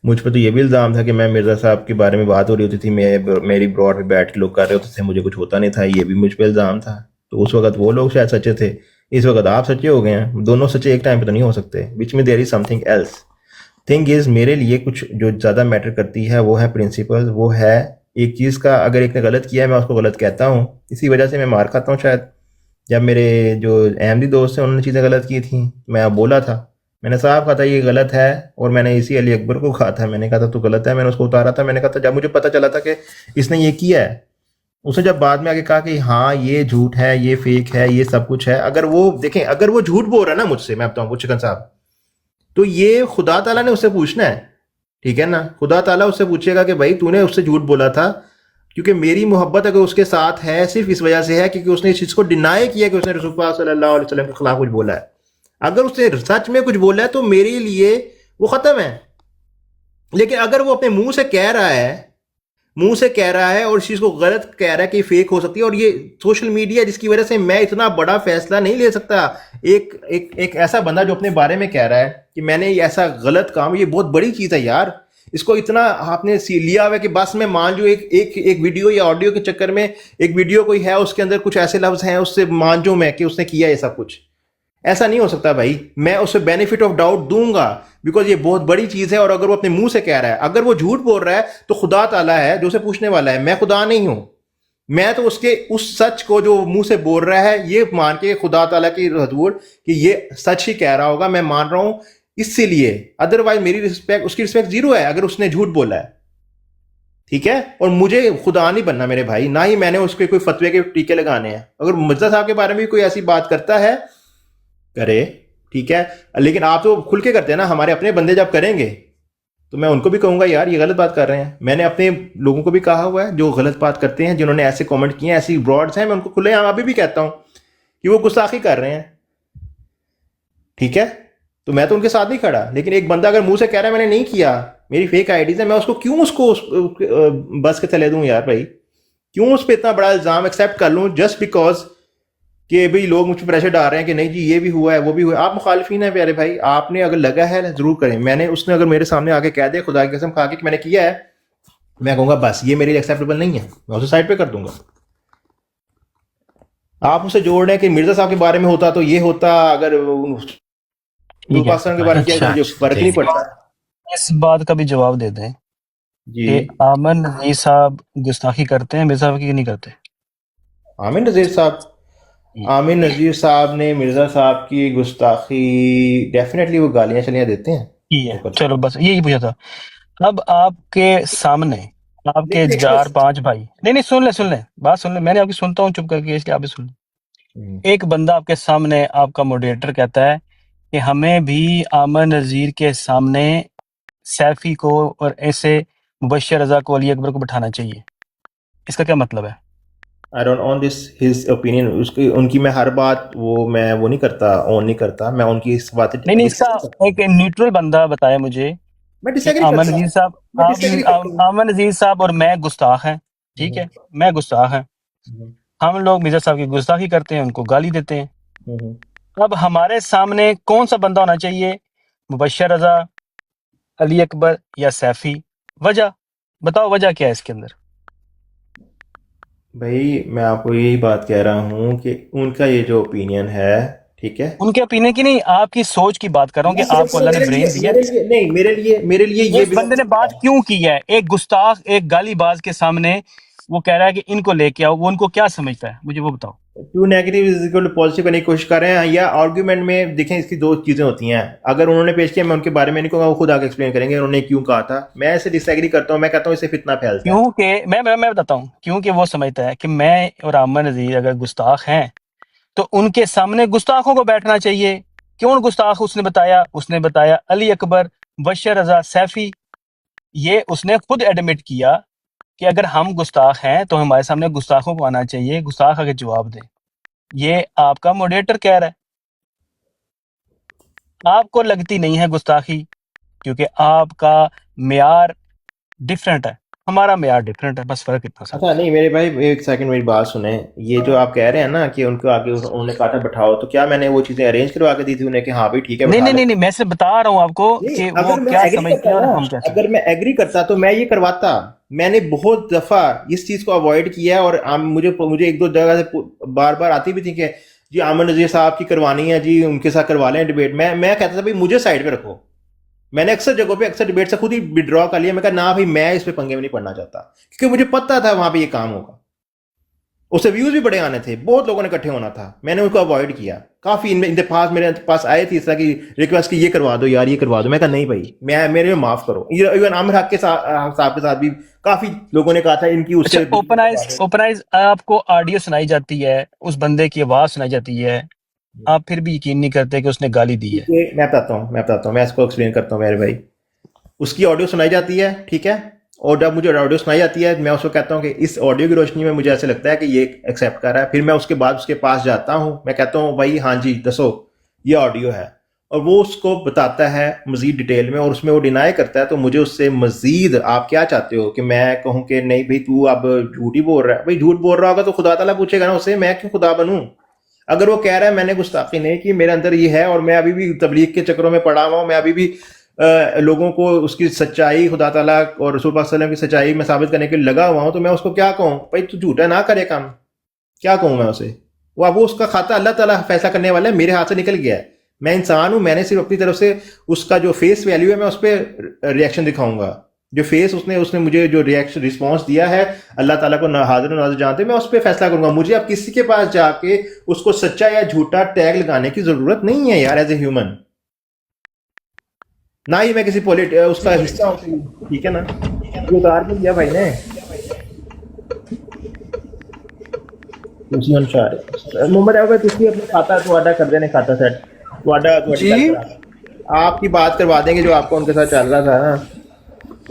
مجھ پہ تو یہ بھی الزام تھا کہ میں مرزا صاحب کے بارے میں بات ہو رہی ہوتی تھی، میری بروڈ پہ بیٹھ کے لوگ کر رہے ہوتے تھے، مجھے کچھ ہوتا نہیں تھا، یہ بھی مجھ پہ الزام تھا. تو اس وقت وہ لوگ شاید سچے تھے، اس وقت آپ سچے ہو گئے ہیں. دونوں سچے ایک ٹائم پہ تو نہیں ہو سکتے، بیچ میں there is some thing else. Thing is میرے لیے کچھ جو زیادہ میٹر کرتی ہے وہ ہے پرنسپل، وہ ہے ایک چیز کا اگر ایک نے غلط کیا ہے میں اس کو غلط کہتا ہوں، اسی وجہ سے میں مار کھاتا ہوں. شاید جب میرے جو احمدی دوست ہیں انہوں نے چیزیں غلط کی تھیں، میں بولا تھا، میں نے صاحب کہا تھا یہ غلط ہے، اور میں نے اسی علی اکبر کو کہا تھا، میں نے کہا تھا تو غلط ہے، میں نے اس کو اتارا تھا. میں نے کہا تھا جب مجھے پتہ چلا تھا کہ اس نے یہ کیا ہے، اس نے جب بعد میں آگے کہا کہ ہاں یہ جھوٹ ہے، یہ فیک ہے، یہ سب کچھ ہے. اگر وہ دیکھیں، اگر وہ جھوٹ بول رہا ہے نا مجھ سے، میں بتاؤں وہ چکن صاحب، تو یہ خدا تعالیٰ نے اس سے پوچھنا ہے، ٹھیک ہے نا. خدا تعالیٰ اس سے پوچھے گا کہ بھائی تو نے اس سے جھوٹ بولا تھا، کیونکہ میری محبت اگر اس کے ساتھ ہے صرف اس وجہ سے ہے کیونکہ اس نے اس چیز کو ڈینائی کیا کہ اس نے رسول اللہ صلی اللہ علیہ وسلم کے خلاف کچھ بولا ہے. اگر اس نے سچ میں کچھ بولا ہے تو میرے لیے وہ ختم ہے. لیکن اگر وہ اپنے منہ سے کہہ رہا ہے اور اس چیز کو غلط کہہ رہا ہے کہ فیک ہو سکتی ہے، اور یہ سوشل میڈیا جس کی وجہ سے میں اتنا بڑا فیصلہ نہیں لے سکتا. ایک ایسا بندہ جو اپنے بارے میں کہہ رہا ہے کہ میں نے یہ ایسا غلط کام، یہ بہت بڑی چیز ہے یار. اس کو اتنا آپ نے لیا ہوا ہے کہ بس میں مان جو ایک ویڈیو یا آڈیو کے چکر میں ایک ویڈیو کوئی ہے اس کے اندر کچھ ایسے لفظ ہیں اس سے مان جو میں کہ اس نے کیا یہ سب کچھ. ایسا نہیں ہو سکتا بھائی. میں اسے بینیفٹ آف ڈاؤٹ دوں گا بیکاز یہ بہت بڑی چیز ہے. اور اگر وہ اپنے منہ سے کہہ رہا ہے، اگر وہ جھوٹ بول رہا ہے تو خدا تعالیٰ ہے جو اسے پوچھنے والا ہے. میں خدا نہیں ہوں. میں تو اس سچ کو جو منہ سے بول رہا ہے یہ مان کے خدا تعالیٰ کی حضور کہ یہ سچ ہی کہہ رہا ہوگا میں مان رہا ہوں اس سے لیے. ادروائز میری رسپیکٹ، اس کی رسپیکٹ زیرو ہے اگر اس نے جھوٹ بولا ہے، ٹھیک ہے. اور مجھے خدا نہیں بننا میرے بھائی، نہ ہی میں نے اس کے کوئی فتوے کے ٹیکے لگانے ہیں. اگر مرزا صاحب کے بارے میں بھی کوئی ایسی بات کرتا ہے کرے، ٹھیک ہے، لیکن آپ تو کھل کے کرتے ہیں نا. ہمارے اپنے بندے جب کریں گے تو میں ان کو بھی کہوں گا یار یہ غلط بات کر رہے ہیں. میں نے اپنے لوگوں کو بھی کہا ہوا ہے جو غلط بات کرتے ہیں, جنہوں نے ایسے کامنٹ کیے ہیں, ایسی براڈس ہیں, میں ان کو کھلے عام ابھی بھی کہتا ہوں کہ وہ گستاخی کر رہے ہیں. ٹھیک ہے, تو میں تو ان کے ساتھ نہیں کھڑا. لیکن ایک بندہ اگر منہ سے کہہ رہا ہے میں نے نہیں کیا, میری فیک آئی ڈیز ہیں, میں اس کو کیوں اس کو بس کے تلے دوں یار بھائی؟ کیوں اس پہ اتنا بڑا الزام ایکسیپٹ کر لوں جسٹ بیکاز کہ بھئی لوگ مجھ پہ پریشر ڈال رہے ہیں کہ نہیں جی یہ بھی ہوا ہے وہ بھی ہوا ہے. آپ مخالفین ہیں پیارے بھائی, آپ نے اگر لگا ہے ضرور کریں. اس نے اگر میرے سامنے آ کے کہہ دے خدا کی قسم کھا کے کہ میں نے کیا ہے, میں کہوں گا بس یہ میرے لیے ایکسیپٹیبل نہیں ہے, میں اسے سائڈ پہ کر دوں گا. آپ اسے جوڑ رہے ہیں کہ مرزا صاحب کے بارے میں ہوتا تو یہ ہوتا, اگر پاکستان کے بارے میں کیا مجھے فرق نہیں پڑتا. اس بات کا بھی جواب دے دیں جی کہ آمن نذیر صاحب گستاخی کرتے ہیں مرزا صاحب کی نہیں کرتے؟ عامر نذیر صاحب نے مرزا صاحب کی گستاخی ڈیفینیٹلی وہ گالیاں چلیاں دیتے ہیں. یہ ہے, چلو بس یہی پوچھا تھا. اب آپ کے سامنے آپ کے دیکھیں 4-5 بھائی, نہیں سن لیں بات سن لیں, میں نے آپ کی سنتا ہوں چپ کر کے, اس لیے آپ بھی سن لیں. ایک بندہ آپ کے سامنے, آپ کا موڈریٹر کہتا ہے کہ ہمیں بھی عامر نذیر کے سامنے سیفی کو اور ایسے مبشر رضا کو علی اکبر کو بٹھانا چاہیے. اس کا کیا مطلب ہے؟ I don't own this his opinion. ان کی میں ہر بات وہ نہیں کرتا, اون نہیں کرتا. میں ان کی اس بات نہیں, اس کا ایک نیوٹرل بندہ بتایا مجھے میں ڈس کہ ایگری عامر کرتا نذیر ہوں. صاحب عامر نذیر صاحب اور میں گستاخ ہیں. ٹھیک ہے, میں گستاخ ہیں, ہم لوگ مرزا صاحب کی گستاخی کرتے ہیں, ان کو گالی دیتے ہیں. اب ہمارے سامنے کون سا بندہ ہونا چاہیے, مبشر رضا, علی اکبر یا سیفی؟ وجہ بتاؤ, وجہ کیا ہے اس کے اندر؟ بھائی میں آپ کو یہی بات کہہ رہا ہوں کہ ان کا یہ جو اوپینین ہے, ٹھیک ہے, ان کے اوپینین کی نہیں, آپ کی سوچ کی بات کر رہا ہوں کہ آپ کو اللہ نے برین دیا. نہیں میرے لیے یہ اس بندے نے بات کیوں کی ہے؟ ایک گستاخ, ایک گالی باز کے سامنے وہ کہہ رہا ہے کہ ان کو لے کے آؤ, وہ ان کو کیا سمجھتا ہے مجھے وہ بتاؤ. Two negative is equal to positive کرنے کی کوشش کر رہے ہیں. یا آرگیومنٹ میں دیکھیں اس کی دو چیزیں ہوتی ہیں. اگر انہوں نے پیش کیا میں ان کے بارے میں نہیں کہوں گا, وہ خود آ کے ایکسپلین کریں گے انہوں نے کیوں کہا تھا. میں اسے ڈس ایگری کرتا ہوں, میں کہتا ہوں اسے فتنہ پھیلتا ہے. کیونکہ میں بتاتا ہوں, کیونکہ وہ سمجھتا ہے کہ میں اور عامر نذیر اگر گستاخ ہیں تو ان کے سامنے گستاخوں کو بیٹھنا چاہیے. کیوں گستاخ؟ اس نے بتایا علی اکبر, مبشر رضا, سیفی. یہ اس نے خود ایڈمٹ کیا کہ اگر ہم گستاخ ہیں تو ہمارے سامنے گستاخوں کو آنا چاہیے, گستاخ آگے جواب دیں. یہ آپ کا موڈریٹر کہہ رہا ہے. آپ کو لگتی نہیں ہے گستاخی کیونکہ آپ کا معیار ڈیفرنٹ ہے, ہمارا معیار ڈیفرنٹ ہے, بس فرق اتنا سا. اچھا نہیں میرے بھائی, ایک سیکنڈ میری بات سنیں. یہ جو آپ کہہ رہے ہیں نا کہ ان کو آگے انہوں نے کہا تھا بٹھاؤ, تو کیا میں نے وہ چیزیں ارینج کروا کے دی تھی انہیں کہ ہاں بھائی ٹھیک ہے بٹھا لیں؟ نہیں, میں سے بتا رہا ہوں آپ کو کہ وہ کیا سمجھتے ہیں اور ہم کیا سمجھتے ہیں. اگر میں ایگری کرتا تو میں یہ کرواتا. میں نے بہت دفعہ اس چیز کو اوائڈ کیا ہے, اور مجھے ایک دو جگہ سے بار بار آتی بھی تھی کہ جی عامر نذیر صاحب کی کروانی ہے, جی ان کے ساتھ کروا لیں ڈیبیٹ. میں کہتا تھا بھائی مجھے سائڈ پہ رکھو. میں نے اکثر جگہوں پہ اکثر ڈیبیٹ سے خود ہی وڈرا کر لیا. میں کہا نہ بھائی میں اس پہ پنگے میں نہیں پڑنا چاہتا, کیونکہ مجھے پتا تھا وہاں پہ یہ کام ہوگا. اس سے ویوز بھی بڑے آنے تھے, بہت لوگوں نے اکٹھے ہونا تھا. میں نے ان کو اوائڈ کیا. کافی ان کے پاس میرے پاس آئے تھے اس طرح کی ریکویسٹ کہ یہ کروا دو یار, یہ کروا دو. میں کہا نہیں بھائی میرے میں معاف کرو. ایون عامر حق کے صاحب کے ساتھ بھی کافی لوگوں نے کہا تھا ان کی اس سے اوپن آئز آپ کو آڈیو سنائی جاتی ہے, اس بندے کی آواز سنائی جاتی ہے, آپ پھر بھی یقین نہیں کرتے کہ اس نے گالی دی ہے. میں بتاتا ہوں میں اس کو ایکسپلین کرتا ہوں میرے بھائی. اس کی آڈیو سنائی جاتی ہے, ٹھیک ہے, اور جب مجھے آڈیو سنائی جاتی ہے میں اس کو کہتا ہوں کہ اس آڈیو کی روشنی میں مجھے ایسے لگتا ہے کہ یہ ایکسیپٹ کر رہا ہے. پھر میں اس کے بعد اس کے پاس جاتا ہوں, میں کہتا ہوں بھائی ہاں جی دسو یہ آڈیو ہے, اور وہ اس کو بتاتا ہے مزید ڈیٹیل میں, اور اس میں وہ ڈینائی کرتا ہے. تو مجھے اس سے مزید آپ کیا چاہتے ہو کہ میں کہوں کہ نہیں بھائی تو اب جھوٹ ہی بول رہا ہے؟ بھائی جھوٹ بول رہا ہوگا تو خدا تعالیٰ پوچھے گا نا اسے, میں کیوں خدا بنوں؟ اگر وہ کہہ رہا ہے میں نے گستاخی نہیں کی, میرے اندر یہ ہے, اور میں ابھی بھی تبلیغ کے چکروں میں پڑا ہوا ہوں, میں ابھی بھی لوگوں کو اس کی سچائی خدا تعالیٰ اور رسول اللہ صلی اللہ علیہ وسلم کی سچائی میں ثابت کرنے کے لیے لگا ہوا ہوں, تو میں اس کو کیا کہوں بھائی تو جھوٹا نہ کرے کام؟ کیا کہوں میں اسے؟ وہ اس کا کھاتا اللہ تعالیٰ فیصلہ کرنے والا ہے, میرے ہاتھ سے نکل گیا ہے. میں انسان ہوں, میں نے صرف اپنی طرف سے اس کا جو فیس ویلیو ہے میں اس پہ ریئیکشن دکھاؤں گا. جو فیس اس نے مجھے جو رسپانس دیا ہے, اللہ تعالیٰ کو حاضر و ناظر جانتے, میں اس پہ فیصلہ کروں گا. مجھے اب کسی کے پاس جا کے اس کو سچا یا جھوٹا ٹیگ لگانے کی ضرورت نہیں ہے یار, ایز اے ہیومن. نہ ہی میں کسی اس کا حصہ ہوں, ٹھیک ہے نا. اتار بھی دیا بھائی نے محمد اپنے کھاتا کر دینے کھاتا سیٹ جی آپ کی بات کروا دیں گے جو آپ کو ان کے ساتھ چل رہا تھا نا.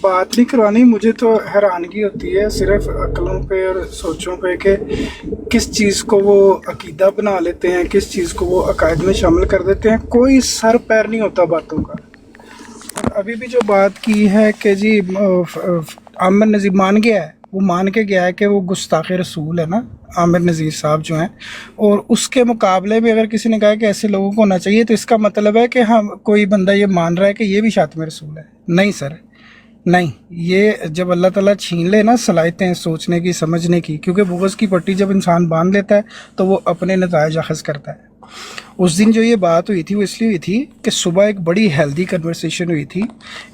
بات نہیں کروانی، مجھے تو حیرانگی ہوتی ہے صرف عقلوں پہ اور سوچوں پہ کہ کس چیز کو وہ عقیدہ بنا لیتے ہیں، کس چیز کو وہ عقائد میں شامل کر دیتے ہیں، کوئی سر پیر نہیں ہوتا باتوں کا۔ اور ابھی بھی جو بات کی ہے کہ جی عامر نذیر مان گیا ہے، وہ مان کے گیا ہے کہ وہ گستاخ رسول ہے نا عامر نذیر صاحب جو ہیں، اور اس کے مقابلے میں اگر کسی نے کہا کہ ایسے لوگوں کو ہونا چاہیے تو اس کا مطلب ہے کہ ہم کوئی بندہ یہ مان رہا ہے کہ یہ بھی شاتم رسول ہے۔ نہیں سر، نہیں، یہ جب اللہ تعالیٰ چھین لے نا صلاحیتیں سوچنے کی، سمجھنے کی، کیونکہ بغض کی پٹی جب انسان باندھ لیتا ہے تو وہ اپنے نتائج اخذ کرتا ہے۔ اس دن جو یہ بات ہوئی تھی وہ اس لیے ہوئی تھی کہ صبح ایک بڑی ہیلدی کنورسیشن ہوئی تھی،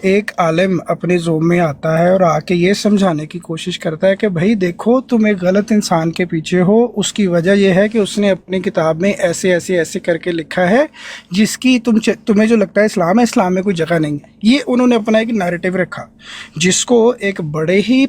ایک عالم اپنے زوم میں آتا ہے اور آ کے یہ سمجھانے کی کوشش کرتا ہے کہ بھائی دیکھو تم ایک غلط انسان کے پیچھے ہو، اس کی وجہ یہ ہے کہ اس نے اپنی کتاب میں ایسے ایسے ایسے کر کے لکھا ہے جس کی تمہیں جو لگتا ہے اسلام میں کوئی جگہ نہیں ہے۔ یہ انہوں نے اپنا ایک نیریٹو رکھا جس کو ایک بڑے ہی